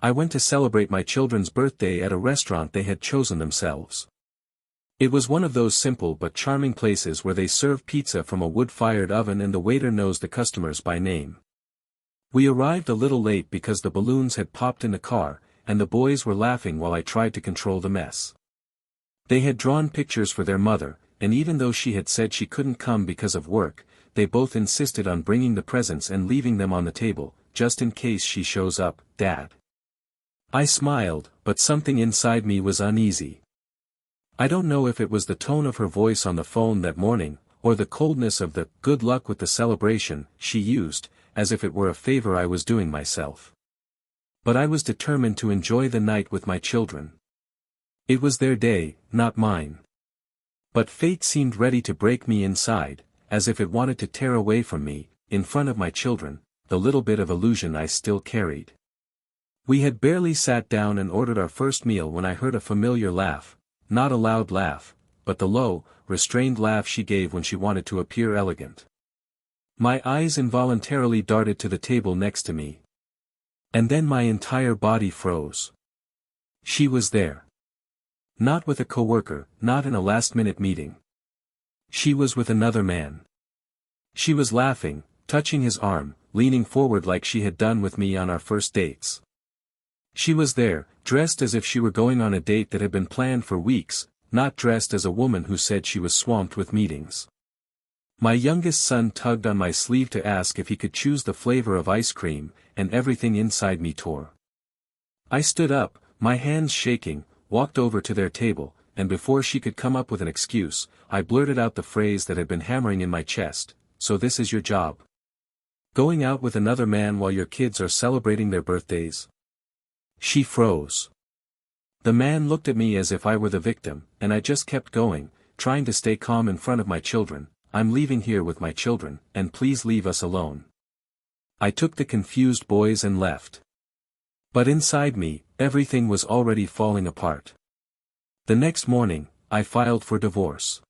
I went to celebrate my children's birthday at a restaurant they had chosen themselves. It was one of those simple but charming places where they serve pizza from a wood-fired oven and the waiter knows the customers by name. We arrived a little late because the balloons had popped in the car, and the boys were laughing while I tried to control the mess. They had drawn pictures for their mother, and even though she had said she couldn't come because of work, they both insisted on bringing the presents and leaving them on the table, just in case she shows up, Dad. I smiled, but something inside me was uneasy. I don't know if it was the tone of her voice on the phone that morning, or the coldness of the "good luck with the celebration" she used, as if it were a favor I was doing myself. But I was determined to enjoy the night with my children. It was their day, not mine. But fate seemed ready to break me inside, as if it wanted to tear away from me, in front of my children, the little bit of illusion I still carried. We had barely sat down and ordered our first meal when I heard a familiar laugh, not a loud laugh, but the low, restrained laugh she gave when she wanted to appear elegant. My eyes involuntarily darted to the table next to me. And then my entire body froze. She was there. Not with a coworker, not in a last-minute meeting. She was with another man. She was laughing, touching his arm, leaning forward like she had done with me on our first dates. She was there, dressed as if she were going on a date that had been planned for weeks, not dressed as a woman who said she was swamped with meetings. My youngest son tugged on my sleeve to ask if he could choose the flavor of ice cream, and everything inside me tore. I stood up, my hands shaking, walked over to their table, and before she could come up with an excuse, I blurted out the phrase that had been hammering in my chest, "So this is your job? Going out with another man while your kids are celebrating their birthdays?" She froze. The man looked at me as if I were the victim, and I just kept going, trying to stay calm in front of my children. "I'm leaving here with my children, and please leave us alone." I took the confused boys and left. But inside me, everything was already falling apart. The next morning, I filed for divorce.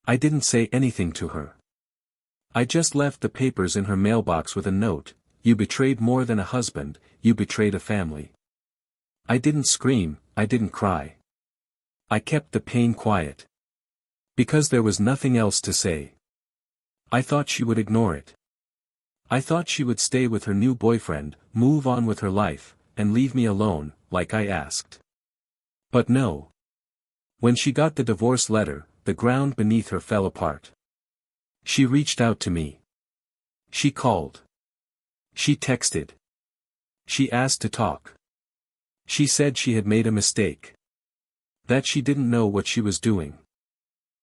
I didn't say anything to her. I just left the papers in her mailbox with a note: "You betrayed more than a husband, you betrayed a family." I didn't scream, I didn't cry. I kept the pain quiet. Because there was nothing else to say. I thought she would ignore it. I thought she would stay with her new boyfriend, move on with her life, and leave me alone, like I asked. But no. When she got the divorce letter, the ground beneath her fell apart. She reached out to me. She called. She texted. She asked to talk. She said she had made a mistake. That she didn't know what she was doing.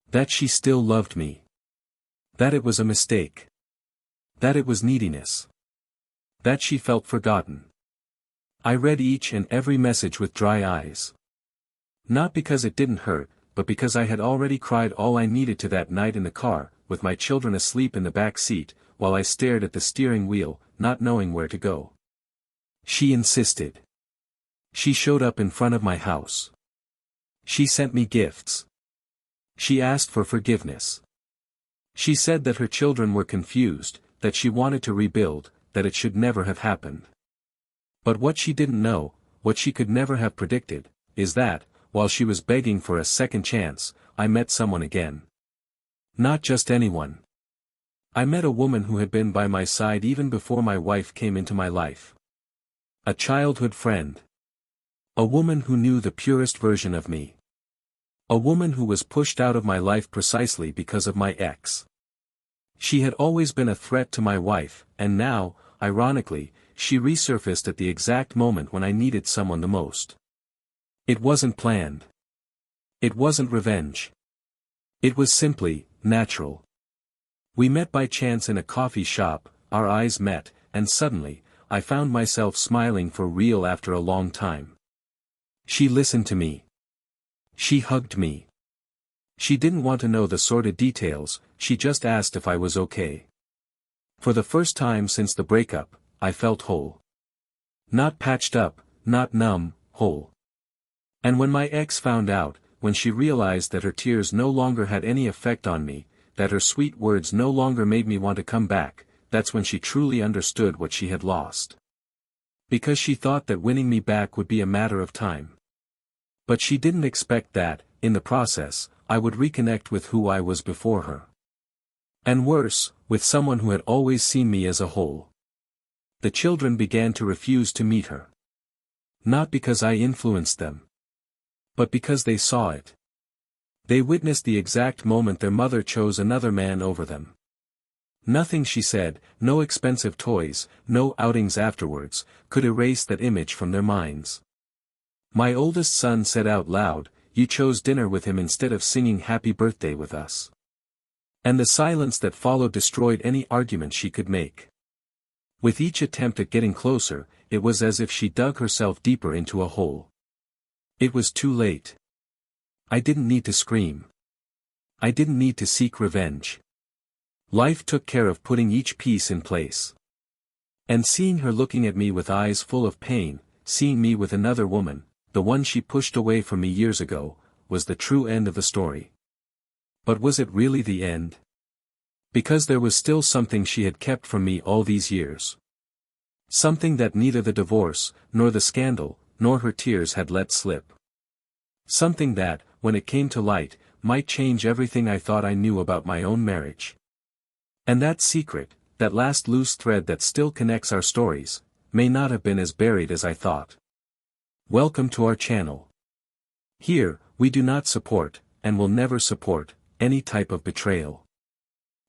That she still loved me. That it was a mistake. That it was neediness. That she felt forgotten. I read each and every message with dry eyes. Not because it didn't hurt, but because I had already cried all I needed to that night in the car, with my children asleep in the back seat, while I stared at the steering wheel, not knowing where to go. She insisted. She showed up in front of my house. She sent me gifts. She asked for forgiveness. She said that her children were confused, that she wanted to rebuild, that it should never have happened. But what she didn't know, what she could never have predicted, is that, while she was begging for a second chance, I met someone again. Not just anyone. I met a woman who had been by my side even before my wife came into my life. A childhood friend. A woman who knew the purest version of me. A woman who was pushed out of my life precisely because of my ex. She had always been a threat to my wife, and now, ironically, she resurfaced at the exact moment when I needed someone the most. It wasn't planned. It wasn't revenge. It was simply natural. We met by chance in a coffee shop, our eyes met, and suddenly, I found myself smiling for real after a long time. She listened to me. She hugged me. She didn't want to know the sordid details, she just asked if I was okay. For the first time since the breakup, I felt whole. Not patched up, not numb, whole. And when my ex found out, when she realized that her tears no longer had any effect on me, that her sweet words no longer made me want to come back, that's when she truly understood what she had lost. Because she thought that winning me back would be a matter of time. But she didn't expect that, in the process, I would reconnect with who I was before her. And worse, with someone who had always seen me as a whole. The children began to refuse to meet her. Not because I influenced them. But because they saw it. They witnessed the exact moment their mother chose another man over them. Nothing she said, no expensive toys, no outings afterwards, could erase that image from their minds. My oldest son said out loud, "You chose dinner with him instead of singing happy birthday with us." And the silence that followed destroyed any argument she could make. With each attempt at getting closer, it was as if she dug herself deeper into a hole. It was too late. I didn't need to scream. I didn't need to seek revenge. Life took care of putting each piece in place. And seeing her looking at me with eyes full of pain, seeing me with another woman, the one she pushed away from me years ago, was the true end of the story. But was it really the end? Because there was still something she had kept from me all these years. Something that neither the divorce, nor the scandal, nor her tears had let slip. Something that, when it came to light, might change everything I thought I knew about my own marriage. And that secret, that last loose thread that still connects our stories, may not have been as buried as I thought. Welcome to our channel. Here, we do not support, and will never support, any type of betrayal.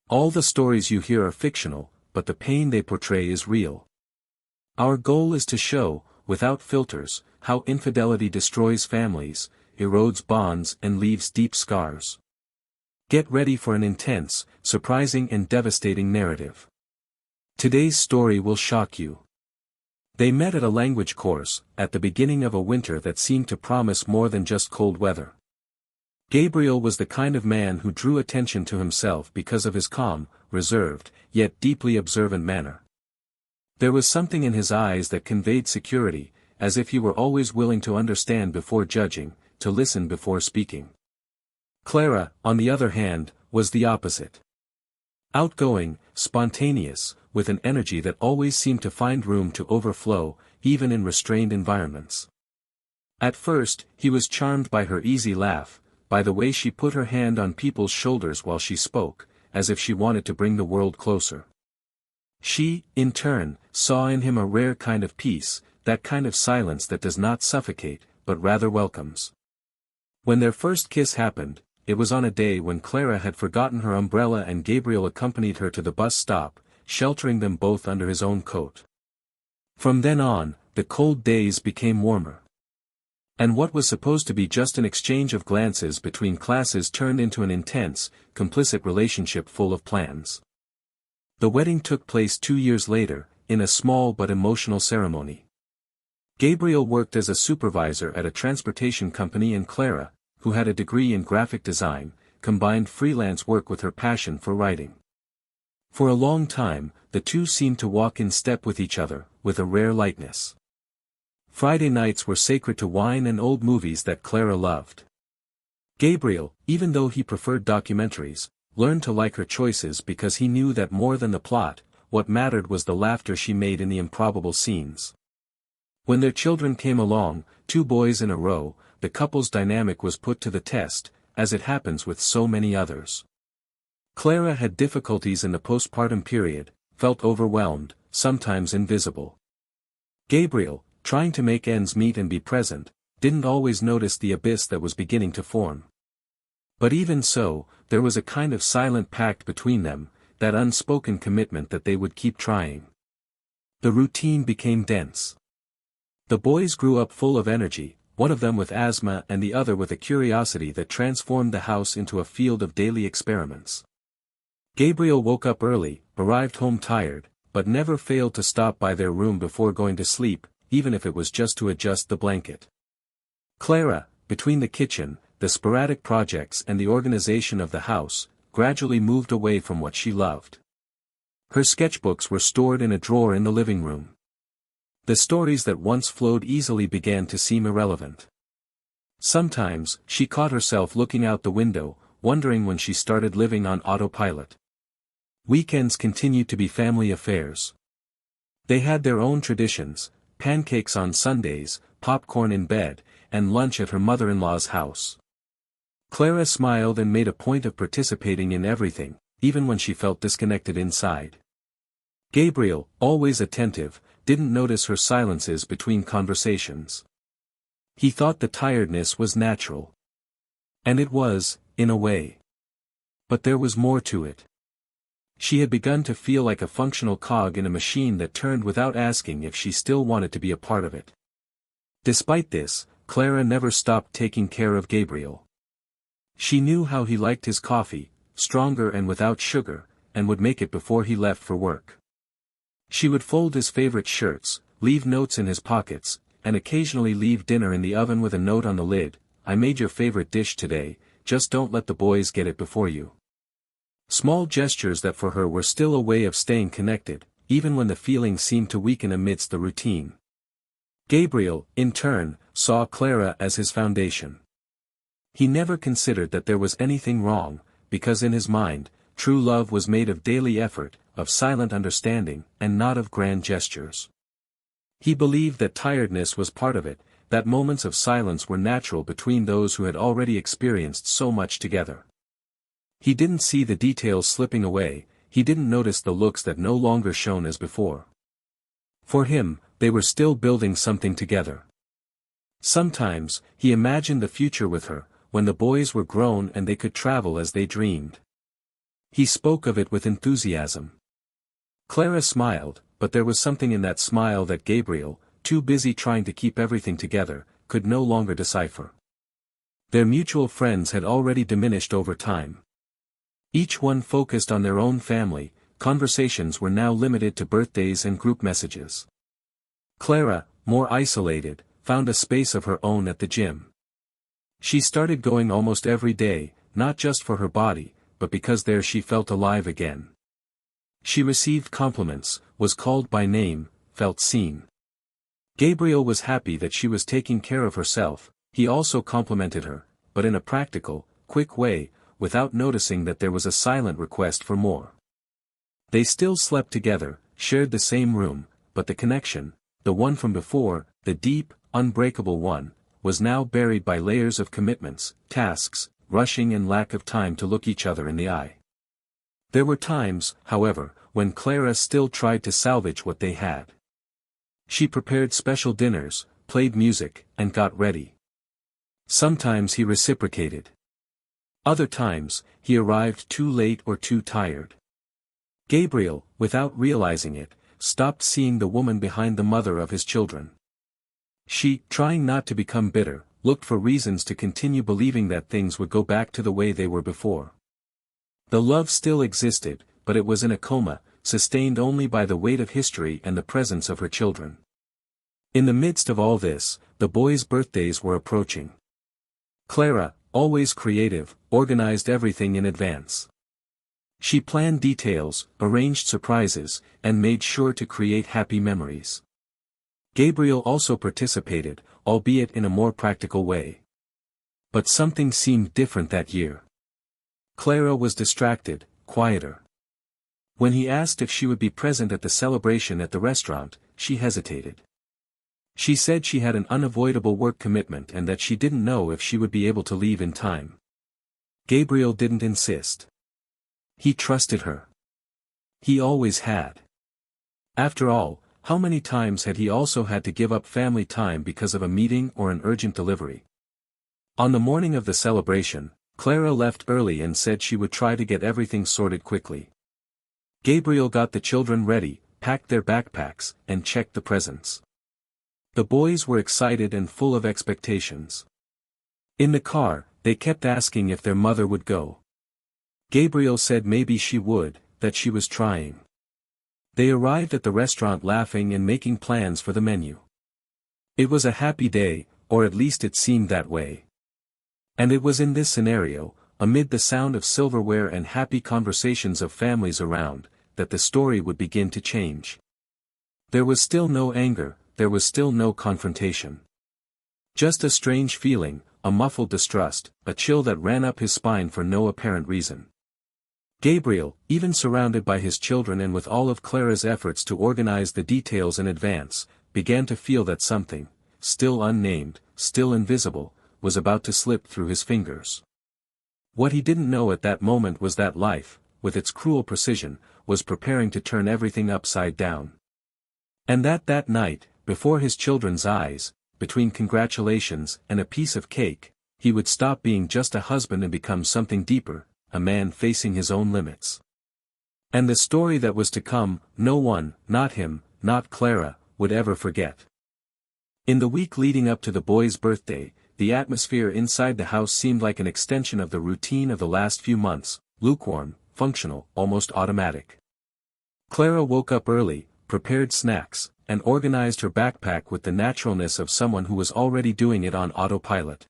All the stories you hear are fictional, but the pain they portray is real. Our goal is to show, without filters, how infidelity destroys families, erodes bonds and leaves deep scars. Get ready for an intense, surprising and devastating narrative. Today's story will shock you. They met at a language course, at the beginning of a winter that seemed to promise more than just cold weather. Gabriel was the kind of man who drew attention to himself because of his calm, reserved, yet deeply observant manner. There was something in his eyes that conveyed security, as if he were always willing to understand before judging, to listen before speaking. Clara, on the other hand, was the opposite. Outgoing, spontaneous, with an energy that always seemed to find room to overflow, even in restrained environments. At first, he was charmed by her easy laugh, by the way she put her hand on people's shoulders while she spoke, as if she wanted to bring the world closer. She, in turn, saw in him a rare kind of peace, that kind of silence that does not suffocate, but rather welcomes. When their first kiss happened, it was on a day when Clara had forgotten her umbrella and Gabriel accompanied her to the bus stop, sheltering them both under his own coat. From then on, the cold days became warmer. And what was supposed to be just an exchange of glances between classes turned into an intense, complicit relationship full of plans. The wedding took place 2 years later, in a small but emotional ceremony. Gabriel worked as a supervisor at a transportation company and Clara, who had a degree in graphic design, combined freelance work with her passion for writing. For a long time, the two seemed to walk in step with each other, with a rare lightness. Friday nights were sacred to wine and old movies that Clara loved. Gabriel, even though he preferred documentaries, learned to like her choices because he knew that more than the plot, what mattered was the laughter she made in the improbable scenes. When their children came along, 2 boys in a row, the couple's dynamic was put to the test, as it happens with so many others. Clara had difficulties in the postpartum period, felt overwhelmed, sometimes invisible. Gabriel, trying to make ends meet and be present, didn't always notice the abyss that was beginning to form. But even so, there was a kind of silent pact between them, that unspoken commitment that they would keep trying. The routine became dense. The boys grew up full of energy, one of them with asthma and the other with a curiosity that transformed the house into a field of daily experiments. Gabriel woke up early, arrived home tired, but never failed to stop by their room before going to sleep, even if it was just to adjust the blanket. Clara, between the kitchen, the sporadic projects and the organization of the house, gradually moved away from what she loved. Her sketchbooks were stored in a drawer in the living room. The stories that once flowed easily began to seem irrelevant. Sometimes, she caught herself looking out the window, wondering when she started living on autopilot. Weekends continued to be family affairs. They had their own traditions, pancakes on Sundays, popcorn in bed, and lunch at her mother-in-law's house. Clara smiled and made a point of participating in everything, even when she felt disconnected inside. Gabriel, always attentive, didn't notice her silences between conversations. He thought the tiredness was natural. And it was, in a way. But there was more to it. She had begun to feel like a functional cog in a machine that turned without asking if she still wanted to be a part of it. Despite this, Clara never stopped taking care of Gabriel. She knew how he liked his coffee, stronger and without sugar, and would make it before he left for work. She would fold his favorite shirts, leave notes in his pockets, and occasionally leave dinner in the oven with a note on the lid, "I made your favorite dish today, just don't let the boys get it before you." Small gestures that for her were still a way of staying connected, even when the feeling seemed to weaken amidst the routine. Gabriel, in turn, saw Clara as his foundation. He never considered that there was anything wrong, because in his mind, true love was made of daily effort, of silent understanding, and not of grand gestures. He believed that tiredness was part of it, that moments of silence were natural between those who had already experienced so much together. He didn't see the details slipping away, he didn't notice the looks that no longer shone as before. For him, they were still building something together. Sometimes, he imagined the future with her, when the boys were grown and they could travel as they dreamed. He spoke of it with enthusiasm. Clara smiled, but there was something in that smile that Gabriel, too busy trying to keep everything together, could no longer decipher. Their mutual friends had already diminished over time. Each one focused on their own family, conversations were now limited to birthdays and group messages. Clara, more isolated, found a space of her own at the gym. She started going almost every day, not just for her body, but because there she felt alive again. She received compliments, was called by name, felt seen. Gabriel was happy that she was taking care of herself, he also complimented her, but in a practical, quick way, without noticing that there was a silent request for more. They still slept together, shared the same room, but the connection, the one from before, the deep, unbreakable one, was now buried by layers of commitments, tasks, rushing and lack of time to look each other in the eye. There were times, however, when Clara still tried to salvage what they had. She prepared special dinners, played music, and got ready. Sometimes he reciprocated. Other times, he arrived too late or too tired. Gabriel, without realizing it, stopped seeing the woman behind the mother of his children. She, trying not to become bitter, looked for reasons to continue believing that things would go back to the way they were before. The love still existed, but it was in a coma, sustained only by the weight of history and the presence of her children. In the midst of all this, the boys' birthdays were approaching. Clara, always creative, organized everything in advance. She planned details, arranged surprises, and made sure to create happy memories. Gabriel also participated, albeit in a more practical way. But something seemed different that year. Clara was distracted, quieter. When he asked if she would be present at the celebration at the restaurant, she hesitated. She said she had an unavoidable work commitment and that she didn't know if she would be able to leave in time. Gabriel didn't insist. He trusted her. He always had. After all, how many times had he also had to give up family time because of a meeting or an urgent delivery? On the morning of the celebration, Clara left early and said she would try to get everything sorted quickly. Gabriel got the children ready, packed their backpacks, and checked the presents. The boys were excited and full of expectations. In the car, they kept asking if their mother would go. Gabriel said maybe she would, that she was trying. They arrived at the restaurant laughing and making plans for the menu. It was a happy day, or at least it seemed that way. And it was in this scenario, amid the sound of silverware and happy conversations of families around, that the story would begin to change. There was still no anger, there was still no confrontation. Just a strange feeling, a muffled distrust, a chill that ran up his spine for no apparent reason. Gabriel, even surrounded by his children and with all of Clara's efforts to organize the details in advance, began to feel that something, still unnamed, still invisible, was about to slip through his fingers. What he didn't know at that moment was that life, with its cruel precision, was preparing to turn everything upside down. And that night, before his children's eyes, between congratulations and a piece of cake, he would stop being just a husband and become something deeper, a man facing his own limits. And the story that was to come, no one, not him, not Clara, would ever forget. In the week leading up to the boy's birthday, the atmosphere inside the house seemed like an extension of the routine of the last few months, lukewarm, functional, almost automatic. Clara woke up early, prepared snacks, and organized her backpack with the naturalness of someone who was already doing it on autopilot.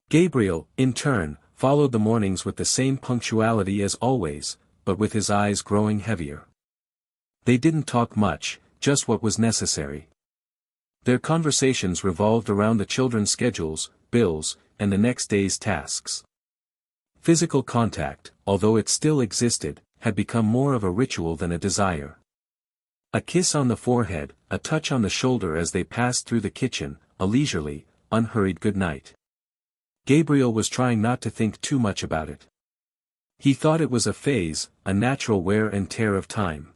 Gabriel, in turn, followed the mornings with the same punctuality as always, but with his eyes growing heavier. They didn't talk much, just what was necessary. Their conversations revolved around the children's schedules, bills, and the next day's tasks. Physical contact, although it still existed, had become more of a ritual than a desire. A kiss on the forehead, a touch on the shoulder as they passed through the kitchen, a leisurely, unhurried goodnight. Gabriel was trying not to think too much about it. He thought it was a phase, a natural wear and tear of time.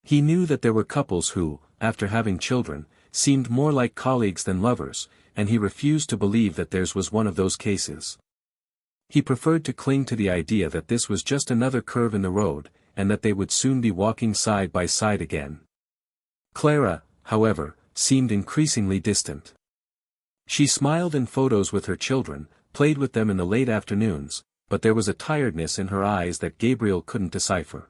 He knew that there were couples who, after having children, seemed more like colleagues than lovers, and he refused to believe that theirs was one of those cases. He preferred to cling to the idea that this was just another curve in the road, and that they would soon be walking side by side again. Clara, however, seemed increasingly distant. She smiled in photos with her children, played with them in the late afternoons, but there was a tiredness in her eyes that Gabriel couldn't decipher.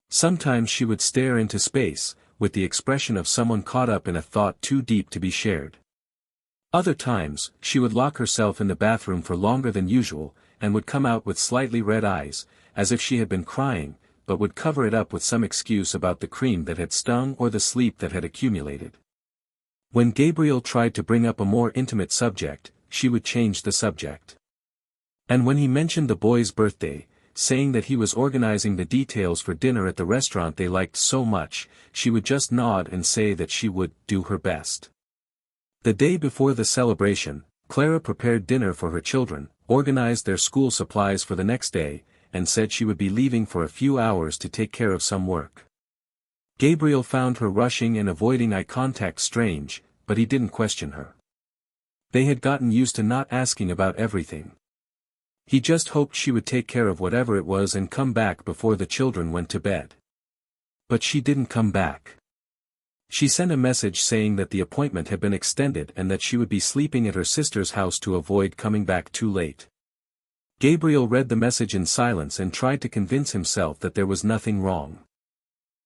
Sometimes she would stare into space, with the expression of someone caught up in a thought too deep to be shared. Other times, she would lock herself in the bathroom for longer than usual, and would come out with slightly red eyes, as if she had been crying, but would cover it up with some excuse about the cream that had stung or the sleep that had accumulated. When Gabriel tried to bring up a more intimate subject, she would change the subject. And when he mentioned the boy's birthday, saying that he was organizing the details for dinner at the restaurant they liked so much, she would just nod and say that she would do her best. The day before the celebration, Clara prepared dinner for her children, organized their school supplies for the next day, and said she would be leaving for a few hours to take care of some work. Gabriel found her rushing and avoiding eye contact strange, but he didn't question her. They had gotten used to not asking about everything. He just hoped she would take care of whatever it was and come back before the children went to bed. But she didn't come back. She sent a message saying that the appointment had been extended and that she would be sleeping at her sister's house to avoid coming back too late. Gabriel read the message in silence and tried to convince himself that there was nothing wrong.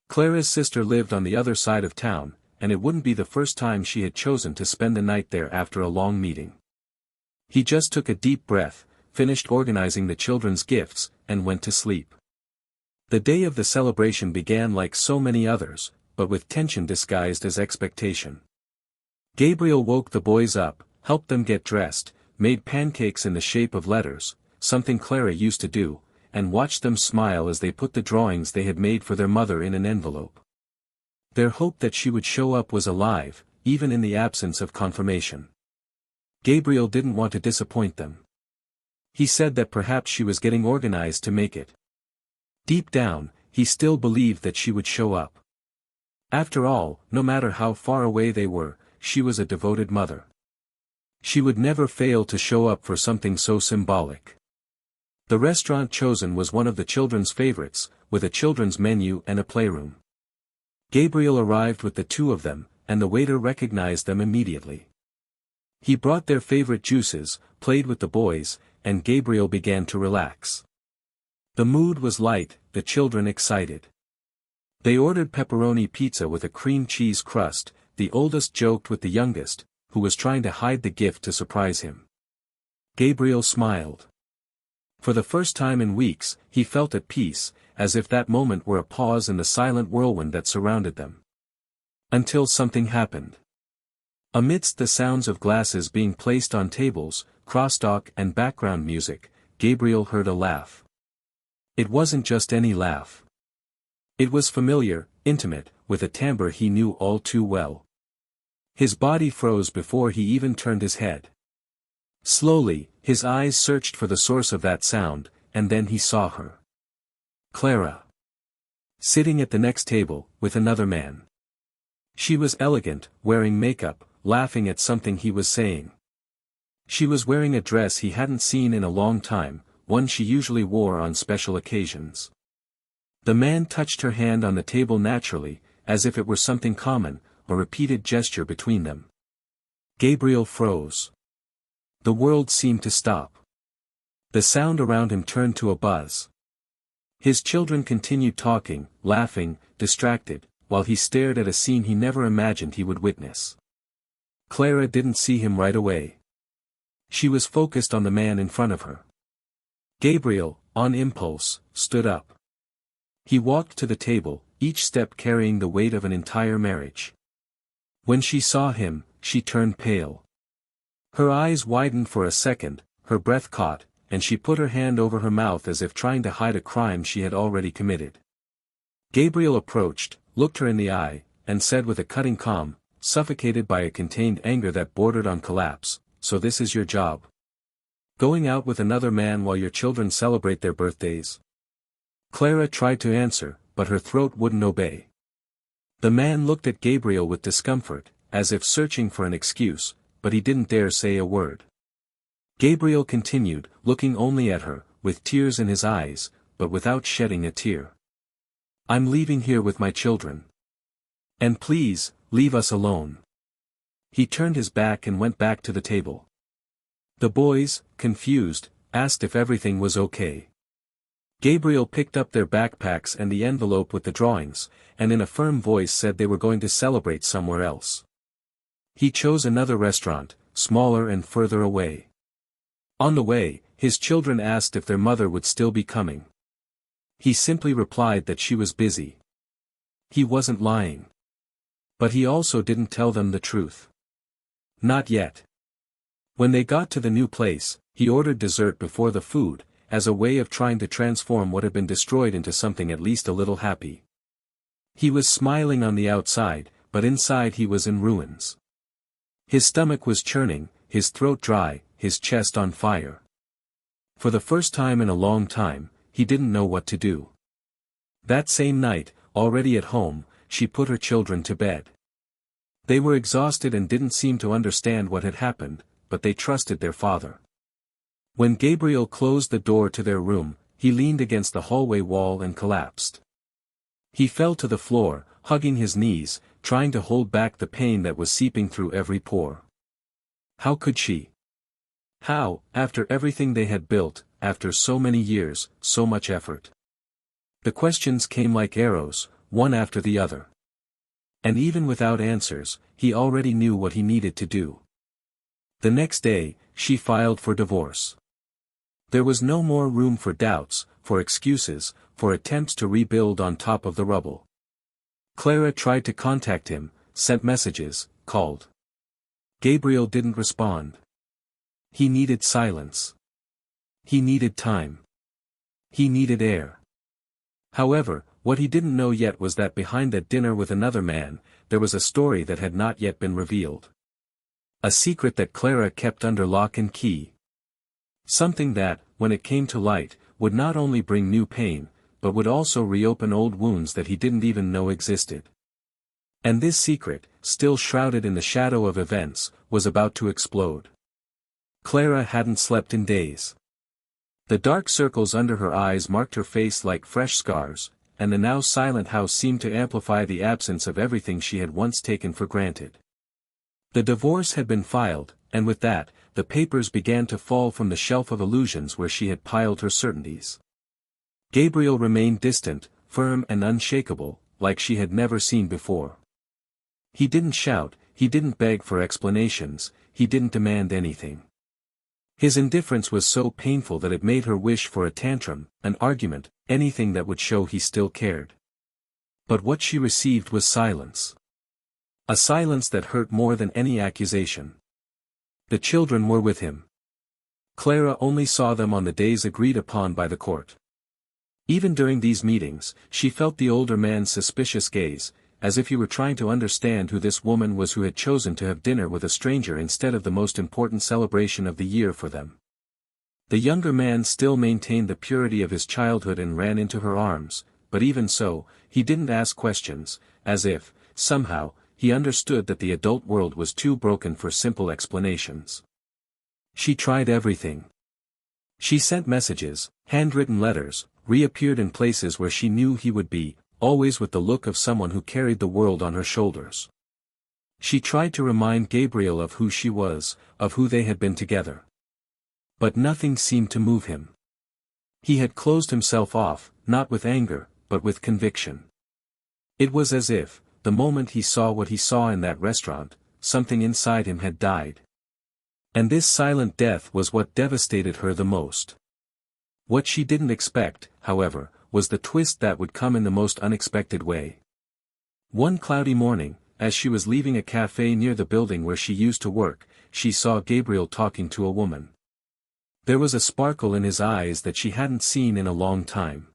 Clara's sister lived on the other side of town, and it wouldn't be the first time she had chosen to spend the night there after a long meeting. He just took a deep breath, finished organizing the children's gifts, and went to sleep. The day of the celebration began like so many others, but with tension disguised as expectation. Gabriel woke the boys up, helped them get dressed, made pancakes in the shape of letters, something Clara used to do, and watched them smile as they put the drawings they had made for their mother in an envelope. Their hope that she would show up was alive, even in the absence of confirmation. Gabriel didn't want to disappoint them. He said that perhaps she was getting organized to make it. Deep down, he still believed that she would show up. After all, no matter how far away they were, she was a devoted mother. She would never fail to show up for something so symbolic. The restaurant chosen was one of the children's favorites, with a children's menu and a playroom. Gabriel arrived with the two of them, and the waiter recognized them immediately. He brought their favorite juices, played with the boys, and Gabriel began to relax. The mood was light, the children excited. They ordered pepperoni pizza with a cream cheese crust. The oldest joked with the youngest, who was trying to hide the gift to surprise him. Gabriel smiled. For the first time in weeks, he felt at peace, as if that moment were a pause in the silent whirlwind that surrounded them. Until something happened. Amidst the sounds of glasses being placed on tables, crosstalk and background music, Gabriel heard a laugh. It wasn't just any laugh. It was familiar, intimate, with a timbre he knew all too well. His body froze before he even turned his head. Slowly, his eyes searched for the source of that sound, and then he saw her. Clara. Sitting at the next table, with another man. She was elegant, wearing makeup, laughing at something he was saying. She was wearing a dress he hadn't seen in a long time, one she usually wore on special occasions. The man touched her hand on the table naturally, as if it were something common, a repeated gesture between them. Gabriel froze. The world seemed to stop. The sound around him turned to a buzz. His children continued talking, laughing, distracted, while he stared at a scene he never imagined he would witness. Clara didn't see him right away. She was focused on the man in front of her. Gabriel, on impulse, stood up. He walked to the table, each step carrying the weight of an entire marriage. When she saw him, she turned pale. Her eyes widened for a second, her breath caught, and she put her hand over her mouth as if trying to hide a crime she had already committed. Gabriel approached, looked her in the eye, and said with a cutting calm, suffocated by a contained anger that bordered on collapse, "So this is your job? Going out with another man while your children celebrate their birthdays?" Clara tried to answer, but her throat wouldn't obey. The man looked at Gabriel with discomfort, as if searching for an excuse, but he didn't dare say a word. Gabriel continued, looking only at her, with tears in his eyes, but without shedding a tear. "I'm leaving here with my children. And please, leave us alone." He turned his back and went back to the table. The boys, confused, asked if everything was okay. Gabriel picked up their backpacks and the envelope with the drawings, and in a firm voice said they were going to celebrate somewhere else. He chose another restaurant, smaller and further away. On the way, his children asked if their mother would still be coming. He simply replied that she was busy. He wasn't lying. But he also didn't tell them the truth. Not yet. When they got to the new place, he ordered dessert before the food, as a way of trying to transform what had been destroyed into something at least a little happy. He was smiling on the outside, but inside he was in ruins. His stomach was churning, his throat dry, his chest on fire. For the first time in a long time, he didn't know what to do. That same night, already at home, she put her children to bed. They were exhausted and didn't seem to understand what had happened, but they trusted their father. When Gabriel closed the door to their room, he leaned against the hallway wall and collapsed. He fell to the floor, hugging his knees, trying to hold back the pain that was seeping through every pore. How could she? How, after everything they had built, after so many years, so much effort? The questions came like arrows, one after the other. And even without answers, he already knew what he needed to do. The next day, she filed for divorce. There was no more room for doubts, for excuses, for attempts to rebuild on top of the rubble. Clara tried to contact him, sent messages, called. Gabriel didn't respond. He needed silence. He needed time. He needed air. However, what he didn't know yet was that behind that dinner with another man, there was a story that had not yet been revealed. A secret that Clara kept under lock and key. Something that, when it came to light, would not only bring new pain, but would also reopen old wounds that he didn't even know existed. And this secret, still shrouded in the shadow of events, was about to explode. Clara hadn't slept in days. The dark circles under her eyes marked her face like fresh scars, and the now silent house seemed to amplify the absence of everything she had once taken for granted. The divorce had been filed, and with that, the papers began to fall from the shelf of illusions where she had piled her certainties. Gabriel remained distant, firm and unshakable, like she had never seen before. He didn't shout, he didn't beg for explanations, he didn't demand anything. His indifference was so painful that it made her wish for a tantrum, an argument, anything that would show he still cared. But what she received was silence. A silence that hurt more than any accusation. The children were with him. Clara only saw them on the days agreed upon by the court. Even during these meetings, she felt the older man's suspicious gaze, as if he were trying to understand who this woman was who had chosen to have dinner with a stranger instead of the most important celebration of the year for them. The younger man still maintained the purity of his childhood and ran into her arms, but even so, he didn't ask questions, as if, somehow, he understood that the adult world was too broken for simple explanations. She tried everything. She sent messages, handwritten letters, reappeared in places where she knew he would be, always with the look of someone who carried the world on her shoulders. She tried to remind Gabriel of who she was, of who they had been together. But nothing seemed to move him. He had closed himself off, not with anger, but with conviction. It was as if, the moment he saw what he saw in that restaurant, something inside him had died. And this silent death was what devastated her the most. What she didn't expect, however, was the twist that would come in the most unexpected way. One cloudy morning, as she was leaving a cafe near the building where she used to work, she saw Gabriel talking to a woman. There was a sparkle in his eyes that she hadn't seen in a long time.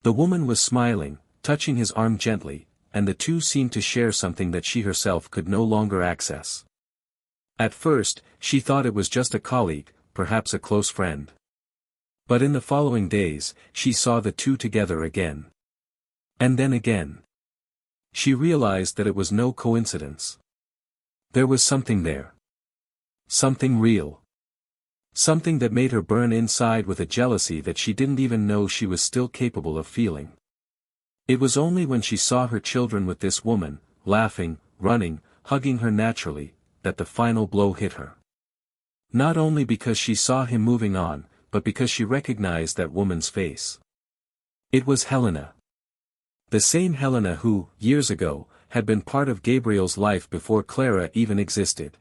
The woman was smiling, touching his arm gently, and the two seemed to share something that she herself could no longer access. At first, she thought it was just a colleague, perhaps a close friend. But in the following days, she saw the two together again. And then again. She realized that it was no coincidence. There was something there. Something real. Something that made her burn inside with a jealousy that she didn't even know she was still capable of feeling. It was only when she saw her children with this woman, laughing, running, hugging her naturally, that the final blow hit her. Not only because she saw him moving on, but because she recognized that woman's face. It was Helena. The same Helena who, years ago, had been part of Gabriel's life before Clara even existed.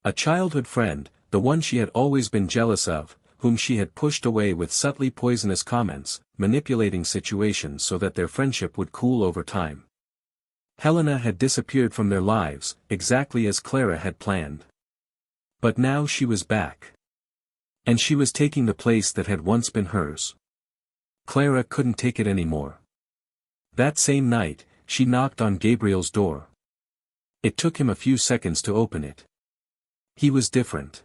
A childhood friend, the one she had always been jealous of, whom she had pushed away with subtly poisonous comments, manipulating situations so that their friendship would cool over time. Helena had disappeared from their lives, exactly as Clara had planned. But now she was back. And she was taking the place that had once been hers. Clara couldn't take it anymore. That same night, she knocked on Gabriel's door. It took him a few seconds to open it. He was different.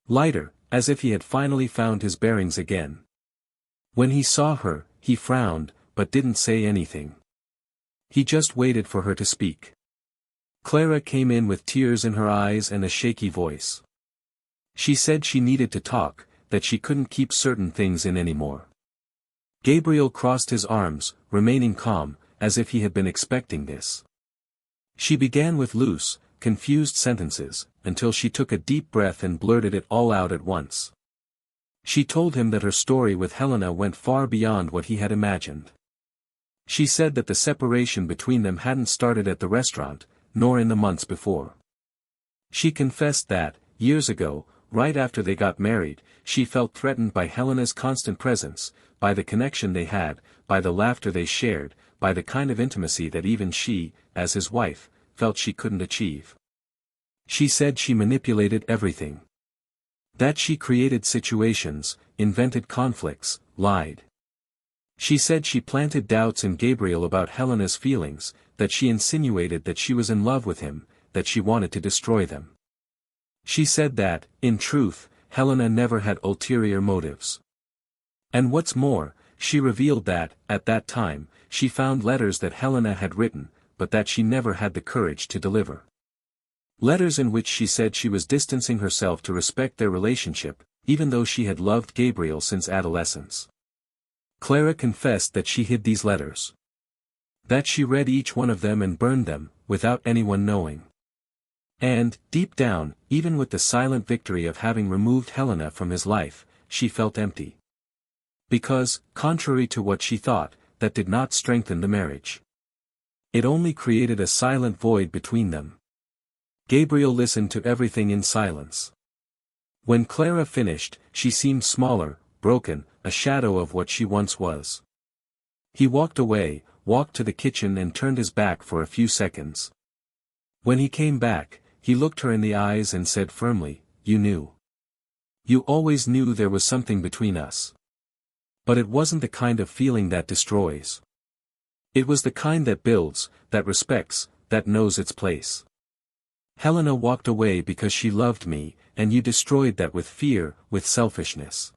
Lighter, as if he had finally found his bearings again. When he saw her, he frowned, but didn't say anything. He just waited for her to speak. Clara came in with tears in her eyes and a shaky voice. She said she needed to talk, that she couldn't keep certain things in anymore. Gabriel crossed his arms, remaining calm, as if he had been expecting this. She began with loose, confused sentences, until she took a deep breath and blurted it all out at once. She told him that her story with Helena went far beyond what he had imagined. She said that the separation between them hadn't started at the restaurant, nor in the months before. She confessed that, years ago, right after they got married, she felt threatened by Helena's constant presence, by the connection they had, by the laughter they shared, by the kind of intimacy that even she, as his wife, felt she couldn't achieve. She said she manipulated everything. That she created situations, invented conflicts, lied. She said she planted doubts in Gabriel about Helena's feelings, that she insinuated that she was in love with him, that she wanted to destroy them. She said that, in truth, Helena never had ulterior motives. And what's more, she revealed that, at that time, she found letters that Helena had written, but that she never had the courage to deliver. Letters in which she said she was distancing herself to respect their relationship, even though she had loved Gabriel since adolescence. Clara confessed that she hid these letters. That she read each one of them and burned them, without anyone knowing. And, deep down, even with the silent victory of having removed Helena from his life, she felt empty. Because, contrary to what she thought, that did not strengthen the marriage. It only created a silent void between them. Gabriel listened to everything in silence. When Clara finished, she seemed smaller, broken, a shadow of what she once was. He walked away, walked to the kitchen and turned his back for a few seconds. When he came back, he looked her in the eyes and said firmly, "You knew. You always knew there was something between us. But it wasn't the kind of feeling that destroys. It was the kind that builds, that respects, that knows its place. Helena walked away because she loved me, and you destroyed that with fear, with selfishness.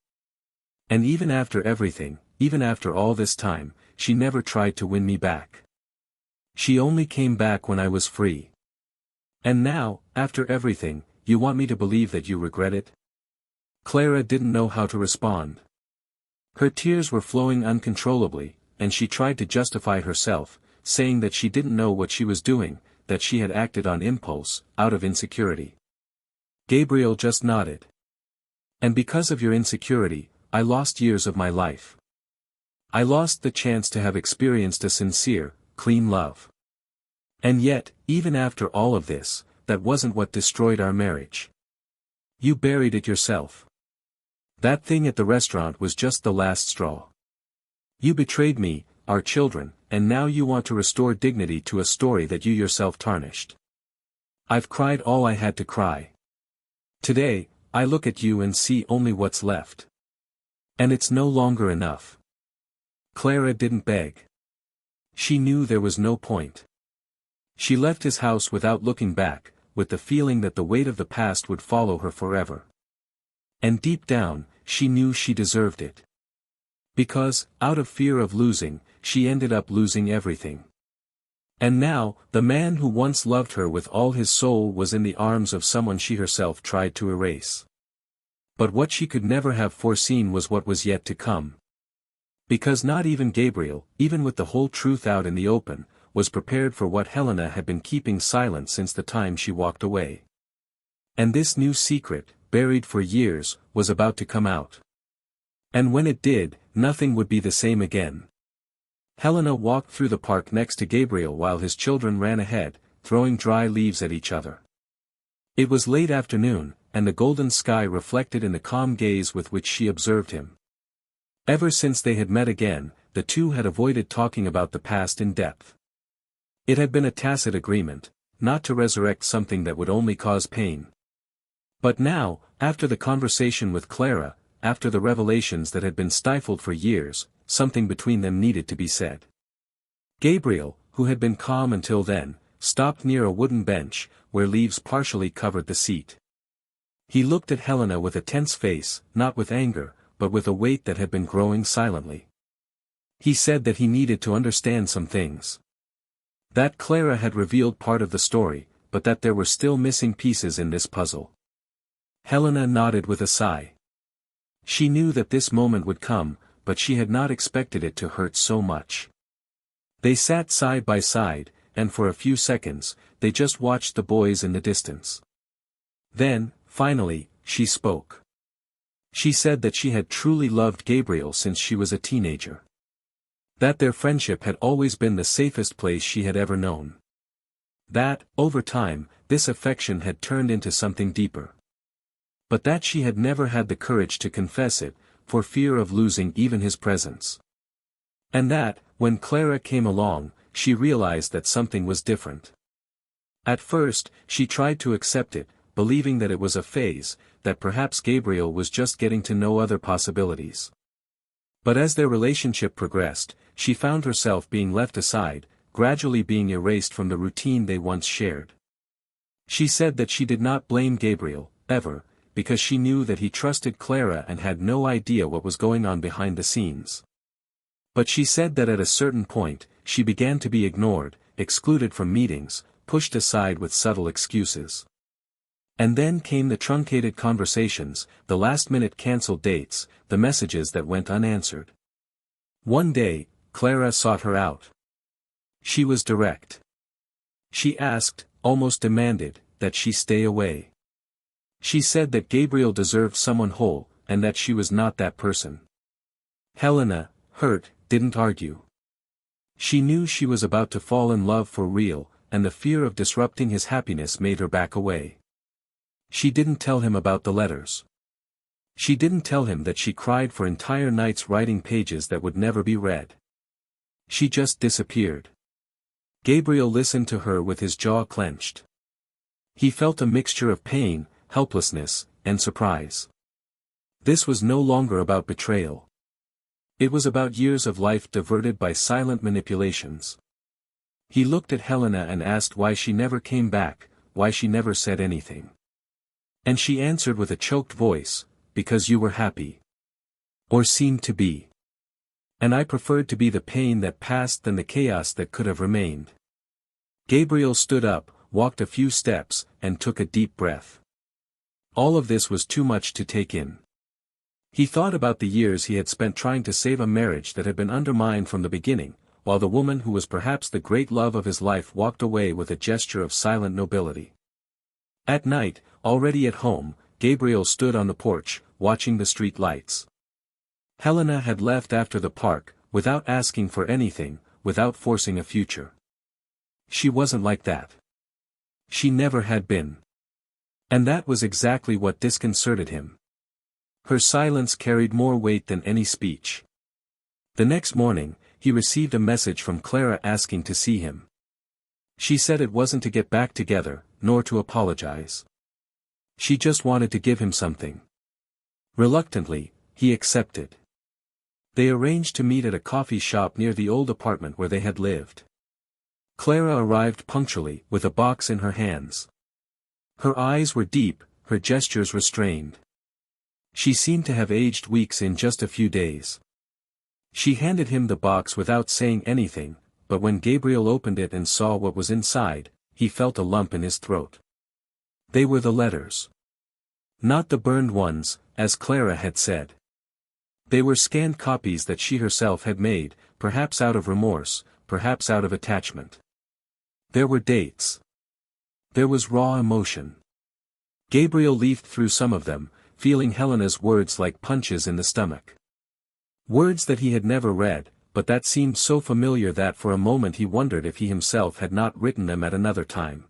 And even after everything, even after all this time, she never tried to win me back. She only came back when I was free. And now, after everything, you want me to believe that you regret it? Clara didn't know how to respond. Her tears were flowing uncontrollably, and she tried to justify herself, saying that she didn't know what she was doing, that she had acted on impulse, out of insecurity. Gabriel just nodded. And because of your insecurity, I lost years of my life. I lost the chance to have experienced a sincere, clean love. And yet, even after all of this, that wasn't what destroyed our marriage. You buried it yourself. That thing at the restaurant was just the last straw. You betrayed me, our children, and now you want to restore dignity to a story that you yourself tarnished. I've cried all I had to cry. Today, I look at you and see only what's left. And it's no longer enough. Clara didn't beg. She knew there was no point. She left his house without looking back, with the feeling that the weight of the past would follow her forever. And deep down, she knew she deserved it. Because, out of fear of losing, she ended up losing everything. And now, the man who once loved her with all his soul was in the arms of someone she herself tried to erase. But what she could never have foreseen was what was yet to come. Because not even Gabriel, even with the whole truth out in the open, was prepared for what Helena had been keeping silent since the time she walked away. And this new secret, buried for years, was about to come out. And when it did, nothing would be the same again. Helena walked through the park next to Gabriel while his children ran ahead, throwing dry leaves at each other. It was late afternoon, and the golden sky reflected in the calm gaze with which she observed him. Ever since they had met again, the two had avoided talking about the past in depth. It had been a tacit agreement, not to resurrect something that would only cause pain. But now, after the conversation with Clara, after the revelations that had been stifled for years, something between them needed to be said. Gabriel, who had been calm until then, stopped near a wooden bench, where leaves partially covered the seat. He looked at Helena with a tense face, not with anger, but with a weight that had been growing silently. He said that he needed to understand some things. That Clara had revealed part of the story, but that there were still missing pieces in this puzzle. Helena nodded with a sigh. She knew that this moment would come, but she had not expected it to hurt so much. They sat side by side, and for a few seconds, they just watched the boys in the distance. Then, finally, she spoke. She said that she had truly loved Gabriel since she was a teenager. That their friendship had always been the safest place she had ever known. That, over time, this affection had turned into something deeper. But that she had never had the courage to confess it, for fear of losing even his presence. And that, when Clara came along, she realized that something was different. At first, she tried to accept it, believing that it was a phase, that perhaps Gabriel was just getting to know other possibilities. But as their relationship progressed, she found herself being left aside, gradually being erased from the routine they once shared. She said that she did not blame Gabriel, ever, because she knew that he trusted Clara and had no idea what was going on behind the scenes. But she said that at a certain point, she began to be ignored, excluded from meetings, pushed aside with subtle excuses. And then came the truncated conversations, the last-minute cancelled dates, the messages that went unanswered. One day, Clara sought her out. She was direct. She asked, almost demanded, that she stay away. She said that Gabriel deserved someone whole, and that she was not that person. Helena, hurt, didn't argue. She knew she was about to fall in love for real, and the fear of disrupting his happiness made her back away. She didn't tell him about the letters. She didn't tell him that she cried for entire nights writing pages that would never be read. She just disappeared. Gabriel listened to her with his jaw clenched. He felt a mixture of pain, helplessness, and surprise. This was no longer about betrayal. It was about years of life diverted by silent manipulations. He looked at Helena and asked why she never came back, why she never said anything. And she answered with a choked voice, "Because you were happy. Or seemed to be. And I preferred to be the pain that passed than the chaos that could have remained." Gabriel stood up, walked a few steps, and took a deep breath. All of this was too much to take in. He thought about the years he had spent trying to save a marriage that had been undermined from the beginning, while the woman who was perhaps the great love of his life walked away with a gesture of silent nobility. At night, already at home, Gabriel stood on the porch, watching the street lights. Helena had left after the park, without asking for anything, without forcing a future. She wasn't like that. She never had been. And that was exactly what disconcerted him. Her silence carried more weight than any speech. The next morning, he received a message from Clara asking to see him. She said it wasn't to get back together, nor to apologize. She just wanted to give him something. Reluctantly, he accepted. They arranged to meet at a coffee shop near the old apartment where they had lived. Clara arrived punctually, with a box in her hands. Her eyes were deep, her gestures restrained. She seemed to have aged weeks in just a few days. She handed him the box without saying anything, but when Gabriel opened it and saw what was inside, he felt a lump in his throat. They were the letters. Not the burned ones, as Clara had said. They were scanned copies that she herself had made, perhaps out of remorse, perhaps out of attachment. There were dates. There was raw emotion. Gabriel leafed through some of them, feeling Helena's words like punches in the stomach. Words that he had never read, but that seemed so familiar that for a moment he wondered if he himself had not written them at another time.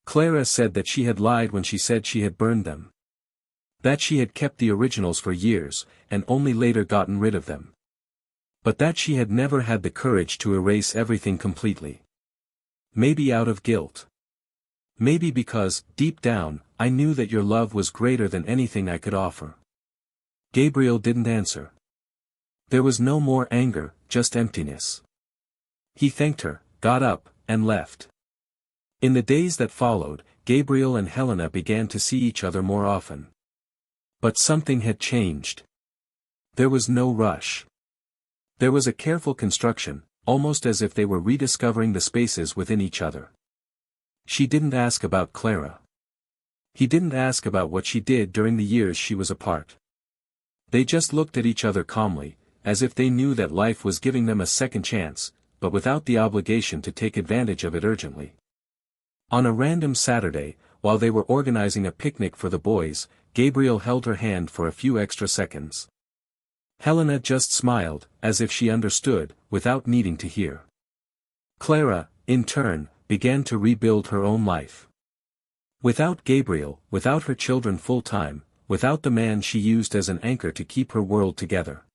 Clara said that she had lied when she said she had burned them. That she had kept the originals for years, and only later gotten rid of them. But that she had never had the courage to erase everything completely. Maybe out of guilt. Maybe because, deep down, I knew that your love was greater than anything I could offer. Gabriel didn't answer. There was no more anger, just emptiness. He thanked her, got up, and left. In the days that followed, Gabriel and Helena began to see each other more often. But something had changed. There was no rush. There was a careful construction, almost as if they were rediscovering the spaces within each other. She didn't ask about Clara. He didn't ask about what she did during the years she was apart. They just looked at each other calmly, as if they knew that life was giving them a second chance, but without the obligation to take advantage of it urgently. On a random Saturday, while they were organizing a picnic for the boys, Gabriel held her hand for a few extra seconds. Helena just smiled, as if she understood, without needing to hear. Clara, in turn, began to rebuild her own life. Without Gabriel, without her children full-time, without the man she used as an anchor to keep her world together.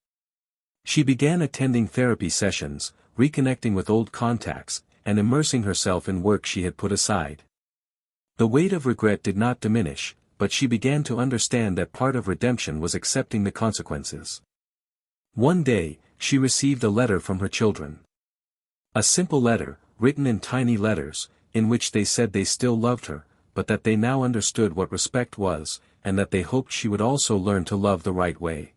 She began attending therapy sessions, reconnecting with old contacts, and immersing herself in work she had put aside. The weight of regret did not diminish, but she began to understand that part of redemption was accepting the consequences. One day, she received a letter from her children. A simple letter, written in tiny letters, in which they said they still loved her, but that they now understood what respect was, and that they hoped she would also learn to love the right way.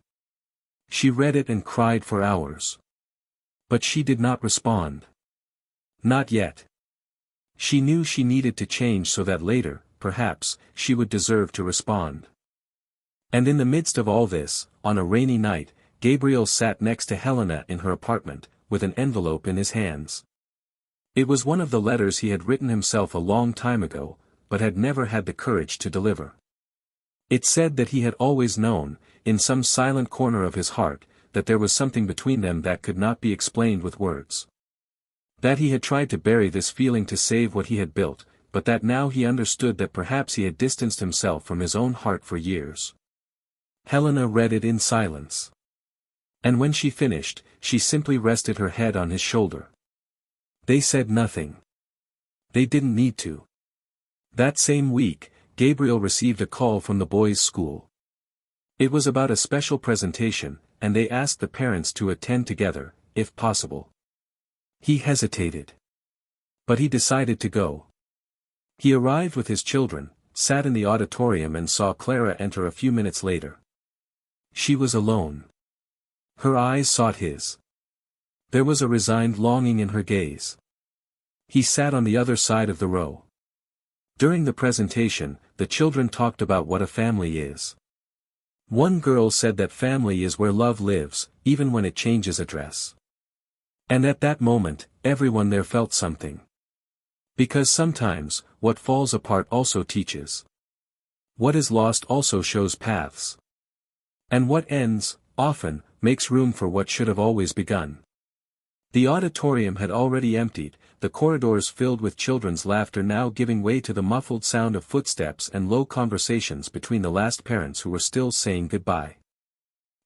She read it and cried for hours. But she did not respond. Not yet. She knew she needed to change so that later, perhaps, she would deserve to respond. And in the midst of all this, on a rainy night, Gabriel sat next to Helena in her apartment, with an envelope in his hands. It was one of the letters he had written himself a long time ago, but had never had the courage to deliver. It said that he had always known, in some silent corner of his heart, that there was something between them that could not be explained with words. That he had tried to bury this feeling to save what he had built, but that now he understood that perhaps he had distanced himself from his own heart for years. Helena read it in silence. And when she finished, she simply rested her head on his shoulder. They said nothing. They didn't need to. That same week, Gabriel received a call from the boys' school. It was about a special presentation, and they asked the parents to attend together, if possible. He hesitated. But he decided to go. He arrived with his children, sat in the auditorium and saw Clara enter a few minutes later. She was alone. Her eyes sought his. There was a resigned longing in her gaze. He sat on the other side of the row. During the presentation, the children talked about what a family is. One girl said that family is where love lives, even when it changes address. And at that moment, everyone there felt something. Because sometimes, what falls apart also teaches. What is lost also shows paths. And what ends, often, makes room for what should have always begun. The auditorium had already emptied, the corridors filled with children's laughter now giving way to the muffled sound of footsteps and low conversations between the last parents who were still saying goodbye.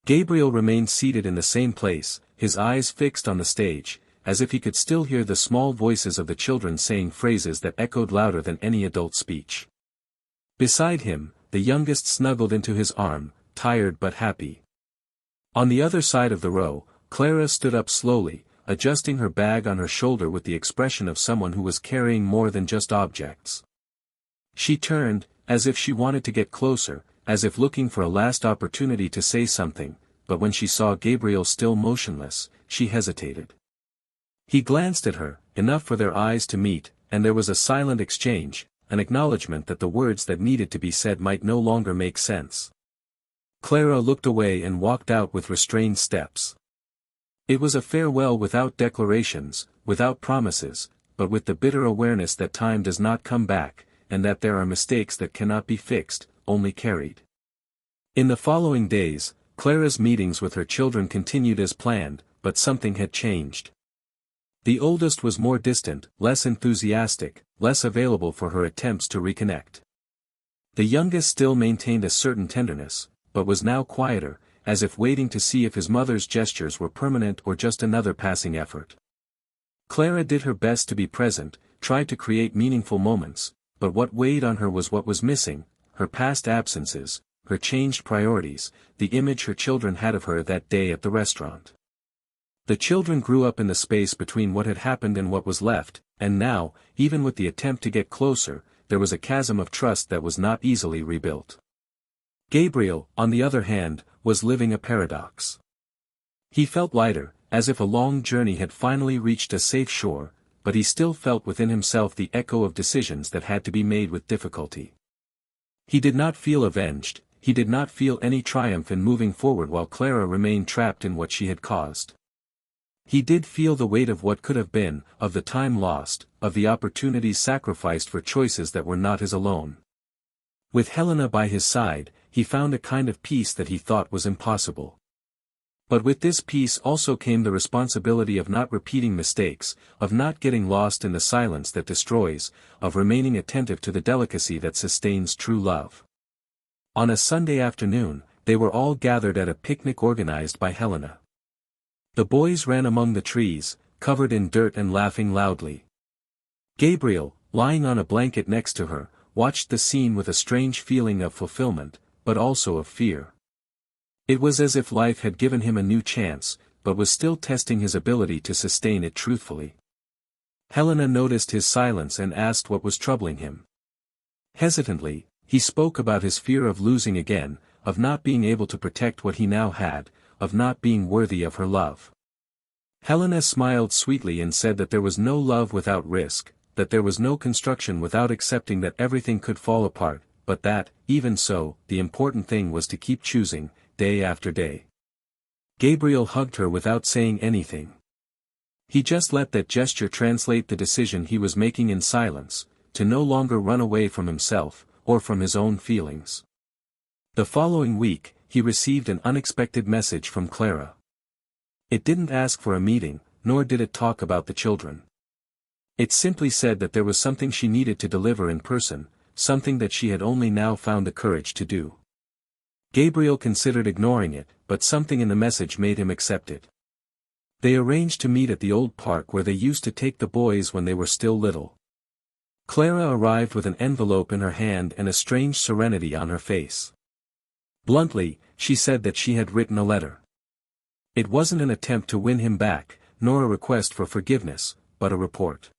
Gabriel remained seated in the same place, his eyes fixed on the stage, as if he could still hear the small voices of the children saying phrases that echoed louder than any adult speech. Beside him, the youngest snuggled into his arm, tired but happy. On the other side of the row, Clara stood up slowly, adjusting her bag on her shoulder with the expression of someone who was carrying more than just objects. She turned, as if she wanted to get closer, as if looking for a last opportunity to say something, but when she saw Gabriel still motionless, she hesitated. He glanced at her, enough for their eyes to meet, and there was a silent exchange, an acknowledgement that the words that needed to be said might no longer make sense. Clara looked away and walked out with restrained steps. It was a farewell without declarations, without promises, but with the bitter awareness that time does not come back, and that there are mistakes that cannot be fixed, only carried. In the following days, Clara's meetings with her children continued as planned, but something had changed. The oldest was more distant, less enthusiastic, less available for her attempts to reconnect. The youngest still maintained a certain tenderness, but was now quieter, as if waiting to see if his mother's gestures were permanent or just another passing effort. Clara did her best to be present, tried to create meaningful moments, but what weighed on her was what was missing, her past absences, her changed priorities, the image her children had of her that day at the restaurant. The children grew up in the space between what had happened and what was left, and now, even with the attempt to get closer, there was a chasm of trust that was not easily rebuilt. Gabriel, on the other hand, was living a paradox. He felt lighter, as if a long journey had finally reached a safe shore, but he still felt within himself the echo of decisions that had to be made with difficulty. He did not feel avenged, he did not feel any triumph in moving forward while Clara remained trapped in what she had caused. He did feel the weight of what could have been, of the time lost, of the opportunities sacrificed for choices that were not his alone. With Helena by his side, he found a kind of peace that he thought was impossible. But with this peace also came the responsibility of not repeating mistakes, of not getting lost in the silence that destroys, of remaining attentive to the delicacy that sustains true love. On a Sunday afternoon, they were all gathered at a picnic organized by Helena. The boys ran among the trees, covered in dirt and laughing loudly. Gabriel, lying on a blanket next to her, watched the scene with a strange feeling of fulfillment, but also of fear. It was as if life had given him a new chance, but was still testing his ability to sustain it truthfully. Helena noticed his silence and asked what was troubling him. Hesitantly, he spoke about his fear of losing again, of not being able to protect what he now had, of not being worthy of her love. Helena smiled sweetly and said that there was no love without risk, that there was no construction without accepting that everything could fall apart, but that, even so, the important thing was to keep choosing, day after day. Gabriel hugged her without saying anything. He just let that gesture translate the decision he was making in silence, to no longer run away from himself, or from his own feelings. The following week, he received an unexpected message from Clara. It didn't ask for a meeting, nor did it talk about the children. It simply said that there was something she needed to deliver in person, something that she had only now found the courage to do. Gabriel considered ignoring it, but something in the message made him accept it. They arranged to meet at the old park where they used to take the boys when they were still little. Clara arrived with an envelope in her hand and a strange serenity on her face. Bluntly, she said that she had written a letter. It wasn't an attempt to win him back, nor a request for forgiveness, but a report.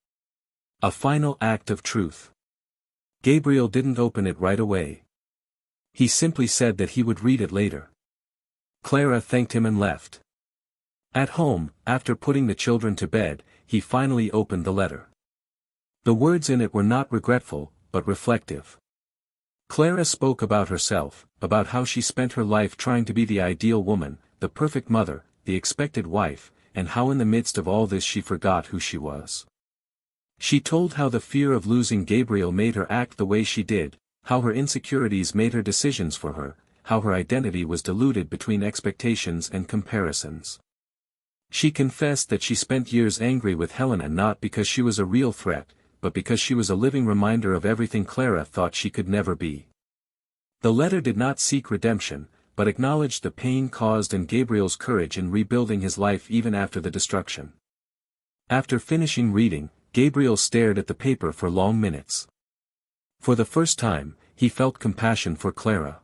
A final act of truth. Gabriel didn't open it right away. He simply said that he would read it later. Clara thanked him and left. At home, after putting the children to bed, he finally opened the letter. The words in it were not regretful, but reflective. Clara spoke about herself, about how she spent her life trying to be the ideal woman, the perfect mother, the expected wife, and how in the midst of all this she forgot who she was. She told how the fear of losing Gabriel made her act the way she did, how her insecurities made her decisions for her, how her identity was diluted between expectations and comparisons. She confessed that she spent years angry with Helena not because she was a real threat, but because she was a living reminder of everything Clara thought she could never be. The letter did not seek redemption, but acknowledged the pain caused and Gabriel's courage in rebuilding his life even after the destruction. After finishing reading, Gabriel stared at the paper for long minutes. For the first time, he felt compassion for Clara.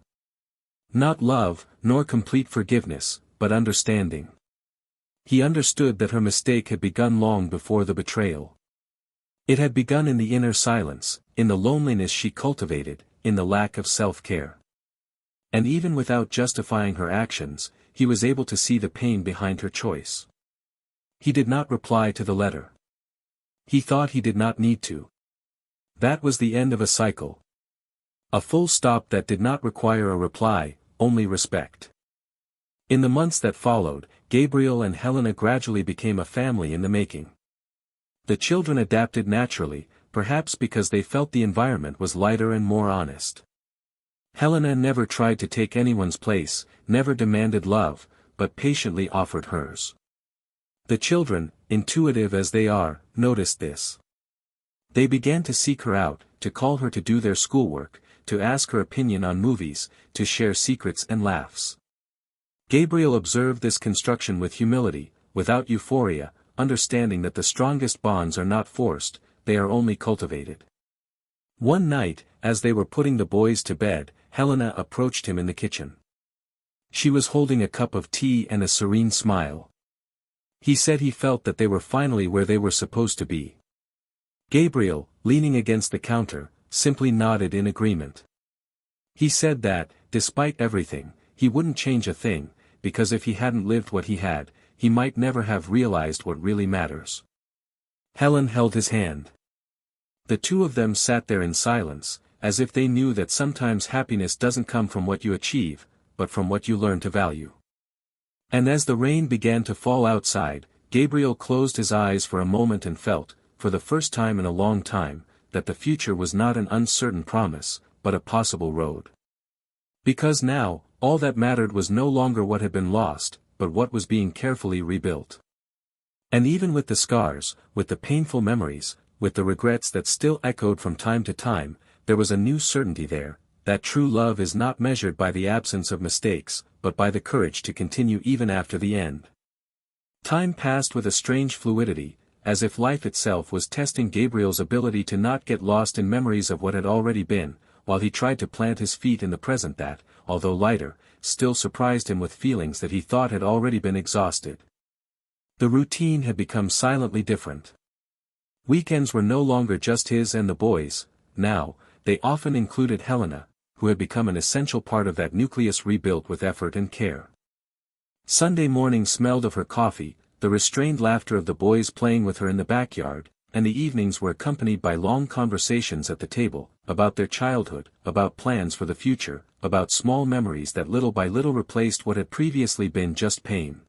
Not love, nor complete forgiveness, but understanding. He understood that her mistake had begun long before the betrayal. It had begun in the inner silence, in the loneliness she cultivated, in the lack of self-care. And even without justifying her actions, he was able to see the pain behind her choice. He did not reply to the letter. He thought he did not need to. That was the end of a cycle. A full stop that did not require a reply, only respect. In the months that followed, Gabriel and Helena gradually became a family in the making. The children adapted naturally, perhaps because they felt the environment was lighter and more honest. Helena never tried to take anyone's place, never demanded love, but patiently offered hers. The children, intuitive as they are, noticed this. They began to seek her out, to call her to do their schoolwork, to ask her opinion on movies, to share secrets and laughs. Gabriel observed this construction with humility, without euphoria, understanding that the strongest bonds are not forced, they are only cultivated. One night, as they were putting the boys to bed, Helena approached him in the kitchen. She was holding a cup of tea and a serene smile. He said he felt that they were finally where they were supposed to be. Gabriel, leaning against the counter, simply nodded in agreement. He said that, despite everything, he wouldn't change a thing, because if he hadn't lived what he had, he might never have realized what really matters. Helen held his hand. The two of them sat there in silence, as if they knew that sometimes happiness doesn't come from what you achieve, but from what you learn to value. And as the rain began to fall outside, Gabriel closed his eyes for a moment and felt, for the first time in a long time, that the future was not an uncertain promise, but a possible road. Because now, all that mattered was no longer what had been lost, but what was being carefully rebuilt. And even with the scars, with the painful memories, with the regrets that still echoed from time to time, there was a new certainty there, that true love is not measured by the absence of mistakes, but by the courage to continue even after the end. Time passed with a strange fluidity, as if life itself was testing Gabriel's ability to not get lost in memories of what had already been, while he tried to plant his feet in the present that, although lighter, still surprised him with feelings that he thought had already been exhausted. The routine had become silently different. Weekends were no longer just his and the boys, now, they often included Helena, who had become an essential part of that nucleus rebuilt with effort and care. Sunday morning smelled of her coffee, the restrained laughter of the boys playing with her in the backyard, and the evenings were accompanied by long conversations at the table, about their childhood, about plans for the future, about small memories that little by little replaced what had previously been just pain.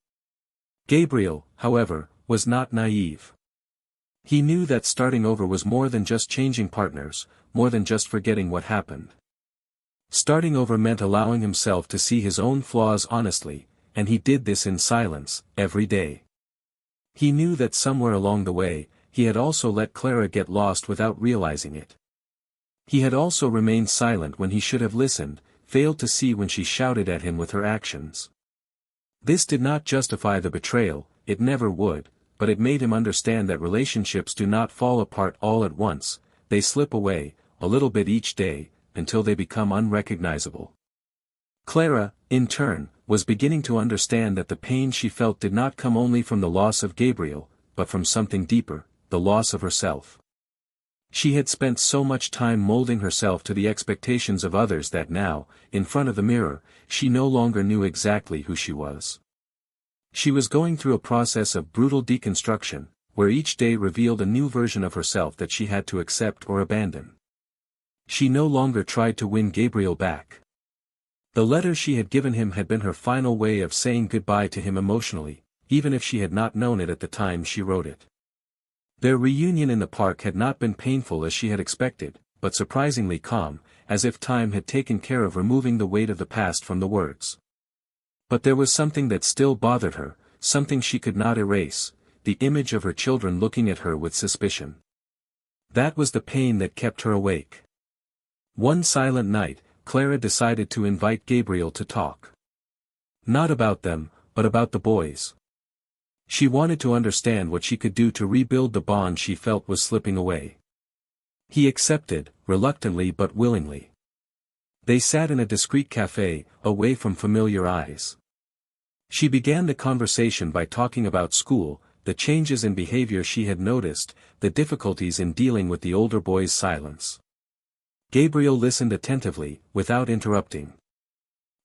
Gabriel, however, was not naive. He knew that starting over was more than just changing partners, more than just forgetting what happened. Starting over meant allowing himself to see his own flaws honestly, and he did this in silence, every day. He knew that somewhere along the way, he had also let Clara get lost without realizing it. He had also remained silent when he should have listened, failed to see when she shouted at him with her actions. This did not justify the betrayal, it never would, but it made him understand that relationships do not fall apart all at once, they slip away, a little bit each day, until they become unrecognizable. Clara, in turn, was beginning to understand that the pain she felt did not come only from the loss of Gabriel, but from something deeper, the loss of herself. She had spent so much time molding herself to the expectations of others that now, in front of the mirror, she no longer knew exactly who she was. She was going through a process of brutal deconstruction, where each day revealed a new version of herself that she had to accept or abandon. She no longer tried to win Gabriel back. The letter she had given him had been her final way of saying goodbye to him emotionally, even if she had not known it at the time she wrote it. Their reunion in the park had not been painful as she had expected, but surprisingly calm, as if time had taken care of removing the weight of the past from the words. But there was something that still bothered her, something she could not erase, the image of her children looking at her with suspicion. That was the pain that kept her awake. One silent night, Clara decided to invite Gabriel to talk. Not about them, but about the boys. She wanted to understand what she could do to rebuild the bond she felt was slipping away. He accepted, reluctantly but willingly. They sat in a discreet cafe, away from familiar eyes. She began the conversation by talking about school, the changes in behavior she had noticed, the difficulties in dealing with the older boy's silence. Gabriel listened attentively, without interrupting.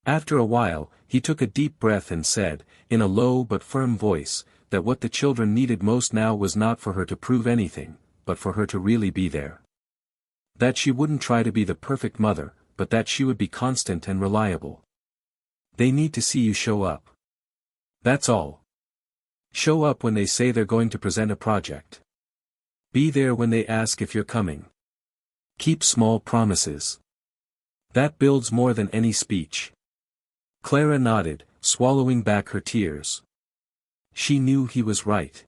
After a while, he took a deep breath and said, in a low but firm voice, that what the children needed most now was not for her to prove anything, but for her to really be there. That she wouldn't try to be the perfect mother, but that she would be constant and reliable. They need to see you show up. That's all. Show up when they say they're going to present a project. Be there when they ask if you're coming. Keep small promises. That builds more than any speech. Clara nodded, swallowing back her tears. She knew he was right.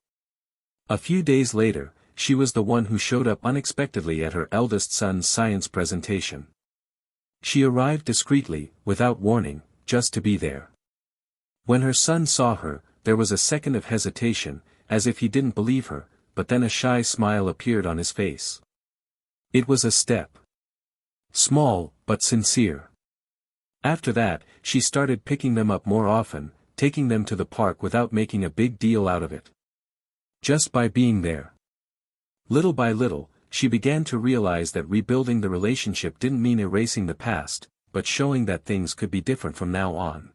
A few days later, she was the one who showed up unexpectedly at her eldest son's science presentation. She arrived discreetly, without warning, just to be there. When her son saw her, there was a second of hesitation, as if he didn't believe her, but then a shy smile appeared on his face. It was a step. Small, but sincere. After that, she started picking them up more often, taking them to the park without making a big deal out of it. Just by being there. Little by little, she began to realize that rebuilding the relationship didn't mean erasing the past, but showing that things could be different from now on.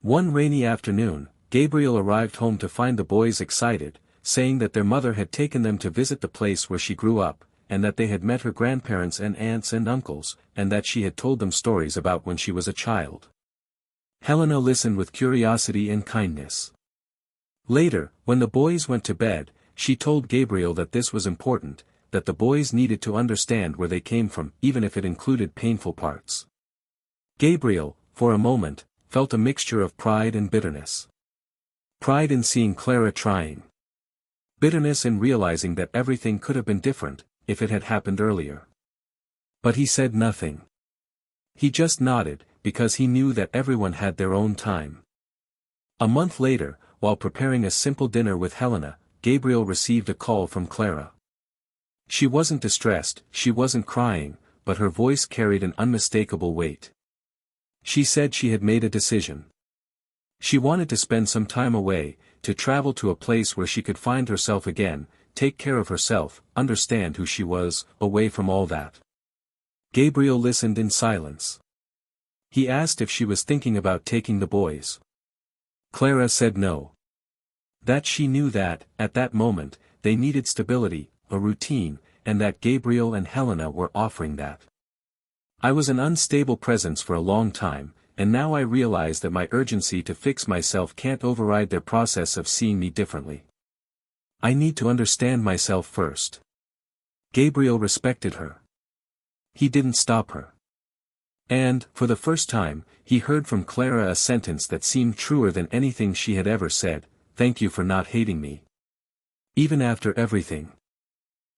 One rainy afternoon, Gabriel arrived home to find the boys excited, saying that their mother had taken them to visit the place where she grew up, and that they had met her grandparents and aunts and uncles, and that she had told them stories about when she was a child. Helena listened with curiosity and kindness. Later, when the boys went to bed, she told Gabriel that this was important, that the boys needed to understand where they came from, even if it included painful parts. Gabriel, for a moment, felt a mixture of pride and bitterness. Pride in seeing Clara trying. Bitterness in realizing that everything could have been different, if it had happened earlier. But he said nothing. He just nodded, because he knew that everyone had their own time. A month later, while preparing a simple dinner with Helena, Gabriel received a call from Clara. She wasn't distressed, she wasn't crying, but her voice carried an unmistakable weight. She said she had made a decision. She wanted to spend some time away, to travel to a place where she could find herself again, take care of herself, understand who she was, away from all that. Gabriel listened in silence. He asked if she was thinking about taking the boys. Clara said no. That she knew that, at that moment, they needed stability, a routine, and that Gabriel and Helena were offering that. I was an unstable presence for a long time, and now I realize that my urgency to fix myself can't override their process of seeing me differently. I need to understand myself first. Gabriel respected her. He didn't stop her. And, for the first time, he heard from Clara a sentence that seemed truer than anything she had ever said, "Thank you for not hating me. Even after everything."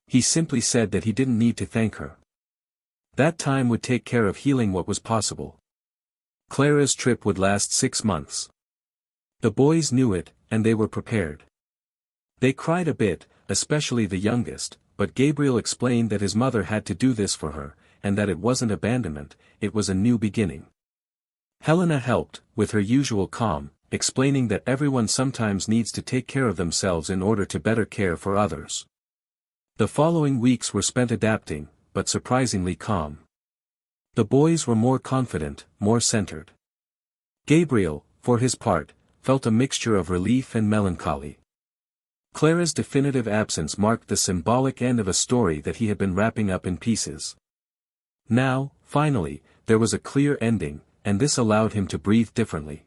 He simply said that he didn't need to thank her. That time would take care of healing what was possible. Clara's trip would last 6 months. The boys knew it, and they were prepared. They cried a bit, especially the youngest, but Gabriel explained that his mother had to do this for her, and that it wasn't abandonment, it was a new beginning. Helena helped, with her usual calm, explaining that everyone sometimes needs to take care of themselves in order to better care for others. The following weeks were spent adapting, but surprisingly calm. The boys were more confident, more centered. Gabriel, for his part, felt a mixture of relief and melancholy. Clara's definitive absence marked the symbolic end of a story that he had been wrapping up in pieces. Now, finally, there was a clear ending, and this allowed him to breathe differently.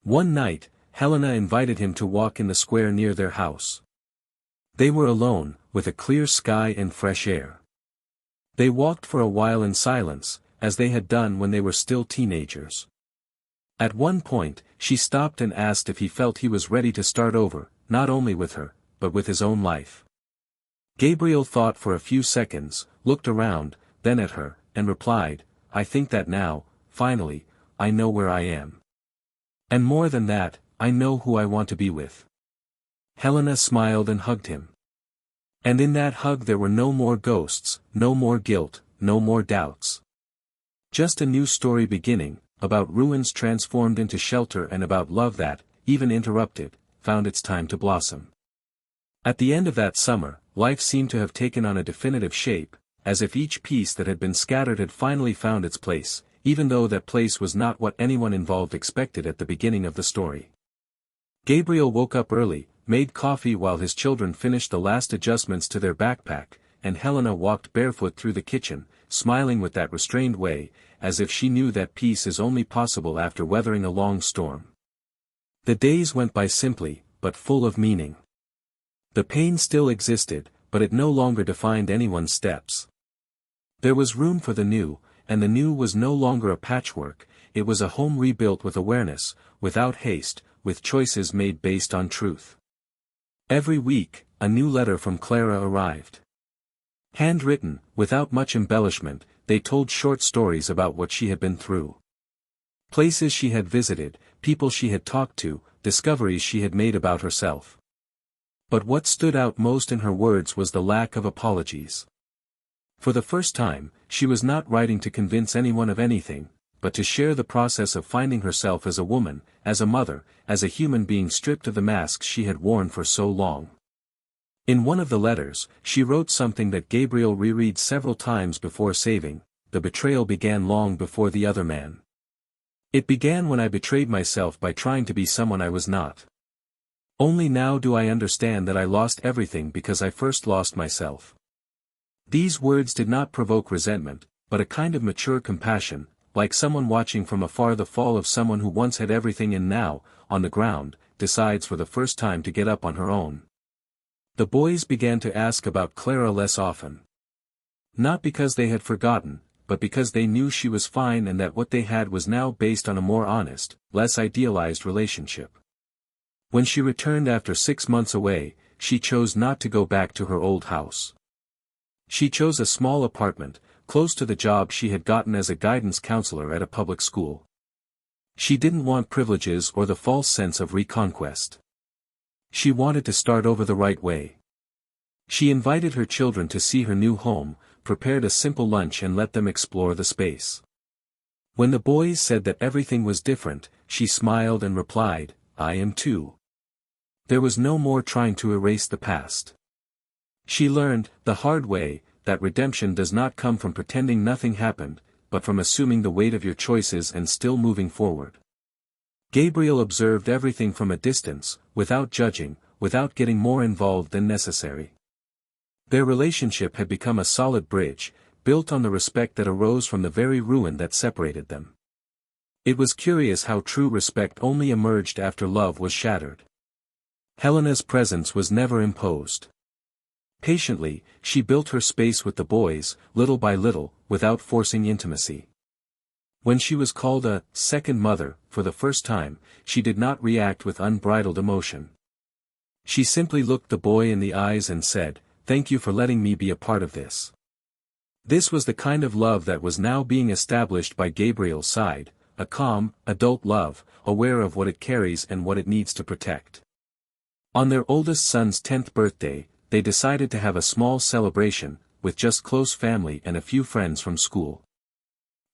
One night, Helena invited him to walk in the square near their house. They were alone, with a clear sky and fresh air. They walked for a while in silence, as they had done when they were still teenagers. At one point, she stopped and asked if he felt he was ready to start over, not only with her, but with his own life. Gabriel thought for a few seconds, looked around, then at her, and replied, "I think that now, finally, I know where I am. And more than that, I know who I want to be with." Helena smiled and hugged him. And in that hug there were no more ghosts, no more guilt, no more doubts. Just a new story beginning, about ruins transformed into shelter and about love that, even interrupted, found its time to blossom. At the end of that summer, life seemed to have taken on a definitive shape, as if each piece that had been scattered had finally found its place, even though that place was not what anyone involved expected at the beginning of the story. Gabriel woke up early, made coffee while his children finished the last adjustments to their backpack, and Helena walked barefoot through the kitchen, smiling with that restrained way, as if she knew that peace is only possible after weathering a long storm. The days went by simply, but full of meaning. The pain still existed, but it no longer defined anyone's steps. There was room for the new, and the new was no longer a patchwork, it was a home rebuilt with awareness, without haste, with choices made based on truth. Every week, a new letter from Clara arrived. Handwritten, without much embellishment, they told short stories about what she had been through. Places she had visited, people she had talked to, discoveries she had made about herself. But what stood out most in her words was the lack of apologies. For the first time, she was not writing to convince anyone of anything, but to share the process of finding herself as a woman, as a mother, as a human being stripped of the masks she had worn for so long. In one of the letters, she wrote something that Gabriel reread several times before saving: "The betrayal began long before the other man. It began when I betrayed myself by trying to be someone I was not. Only now do I understand that I lost everything because I first lost myself." These words did not provoke resentment, but a kind of mature compassion, like someone watching from afar the fall of someone who once had everything and now, on the ground, decides for the first time to get up on her own. The boys began to ask about Clara less often. Not because they had forgotten, but because they knew she was fine and that what they had was now based on a more honest, less idealized relationship. When she returned after 6 months away, she chose not to go back to her old house. She chose a small apartment, close to the job she had gotten as a guidance counselor at a public school. She didn't want privileges or the false sense of reconquest. She wanted to start over the right way. She invited her children to see her new home, prepared a simple lunch and let them explore the space. When the boys said that everything was different, she smiled and replied, "I am too." There was no more trying to erase the past. She learned, the hard way, that redemption does not come from pretending nothing happened, but from assuming the weight of your choices and still moving forward. Gabriel observed everything from a distance, without judging, without getting more involved than necessary. Their relationship had become a solid bridge, built on the respect that arose from the very ruin that separated them. It was curious how true respect only emerged after love was shattered. Helena's presence was never imposed. Patiently, she built her space with the boys, little by little, without forcing intimacy. When she was called a second mother, for the first time, she did not react with unbridled emotion. She simply looked the boy in the eyes and said, "Thank you for letting me be a part of this." This was the kind of love that was now being established by Gabriel's side, a calm, adult love, aware of what it carries and what it needs to protect. On their oldest son's 10th birthday, they decided to have a small celebration, with just close family and a few friends from school.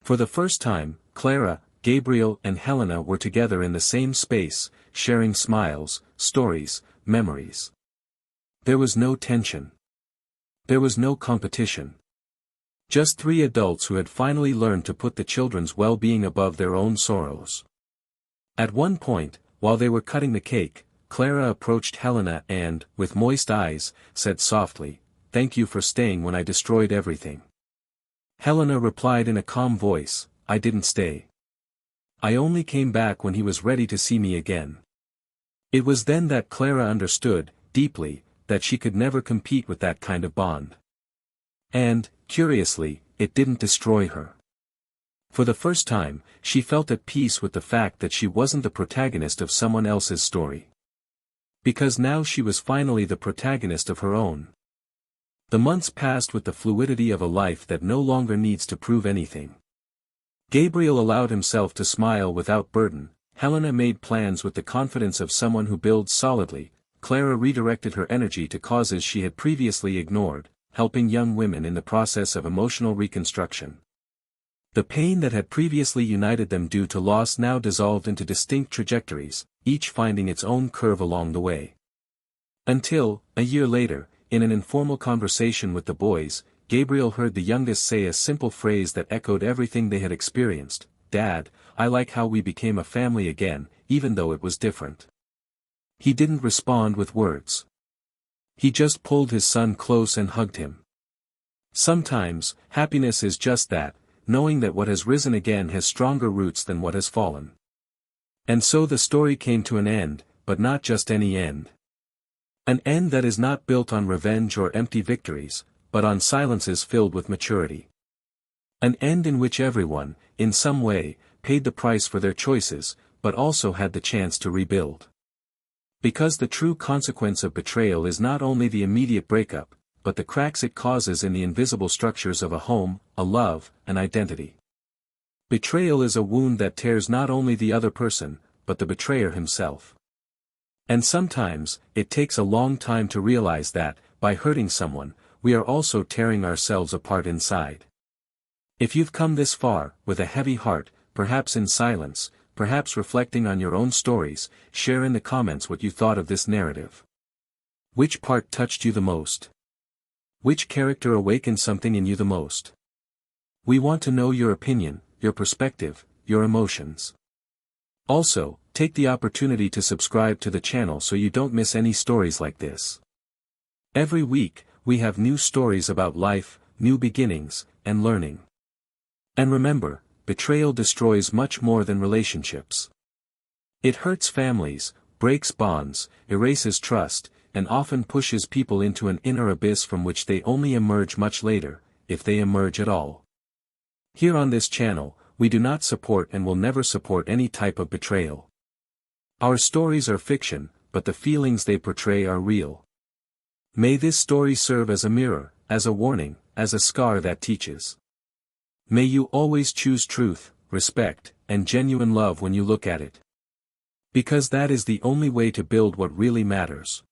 For the first time, Clara, Gabriel and Helena were together in the same space, sharing smiles, stories, memories. There was no tension. There was no competition. Just three adults who had finally learned to put the children's well-being above their own sorrows. At one point, while they were cutting the cake, Clara approached Helena and, with moist eyes, said softly, "Thank you for staying when I destroyed everything." Helena replied in a calm voice, "I didn't stay. I only came back when he was ready to see me again." It was then that Clara understood, deeply, that she could never compete with that kind of bond. And, curiously, it didn't destroy her. For the first time, she felt at peace with the fact that she wasn't the protagonist of someone else's story. Because now she was finally the protagonist of her own. The months passed with the fluidity of a life that no longer needs to prove anything. Gabriel allowed himself to smile without burden, Helena made plans with the confidence of someone who builds solidly, Clara redirected her energy to causes she had previously ignored, helping young women in the process of emotional reconstruction. The pain that had previously united them due to loss now dissolved into distinct trajectories, each finding its own curve along the way. Until, a year later, in an informal conversation with the boys, Gabriel heard the youngest say a simple phrase that echoed everything they had experienced, "Dad, I like how we became a family again, even though it was different." He didn't respond with words. He just pulled his son close and hugged him. Sometimes, happiness is just that, knowing that what has risen again has stronger roots than what has fallen. And so the story came to an end, but not just any end. An end that is not built on revenge or empty victories, but on silences filled with maturity. An end in which everyone, in some way, paid the price for their choices, but also had the chance to rebuild. Because the true consequence of betrayal is not only the immediate breakup, but the cracks it causes in the invisible structures of a home, a love, an identity. Betrayal is a wound that tears not only the other person, but the betrayer himself. And sometimes, it takes a long time to realize that, by hurting someone, we are also tearing ourselves apart inside. If you've come this far, with a heavy heart, perhaps in silence, perhaps reflecting on your own stories, share in the comments what you thought of this narrative. Which part touched you the most? Which character awakened something in you the most? We want to know your opinion, your perspective, your emotions. Also, take the opportunity to subscribe to the channel so you don't miss any stories like this. Every week, we have new stories about life, new beginnings, and learning. And remember, betrayal destroys much more than relationships. It hurts families, breaks bonds, erases trust, and often pushes people into an inner abyss from which they only emerge much later, if they emerge at all. Here on this channel, we do not support and will never support any type of betrayal. Our stories are fiction, but the feelings they portray are real. May this story serve as a mirror, as a warning, as a scar that teaches. May you always choose truth, respect, and genuine love when you look at it. Because that is the only way to build what really matters.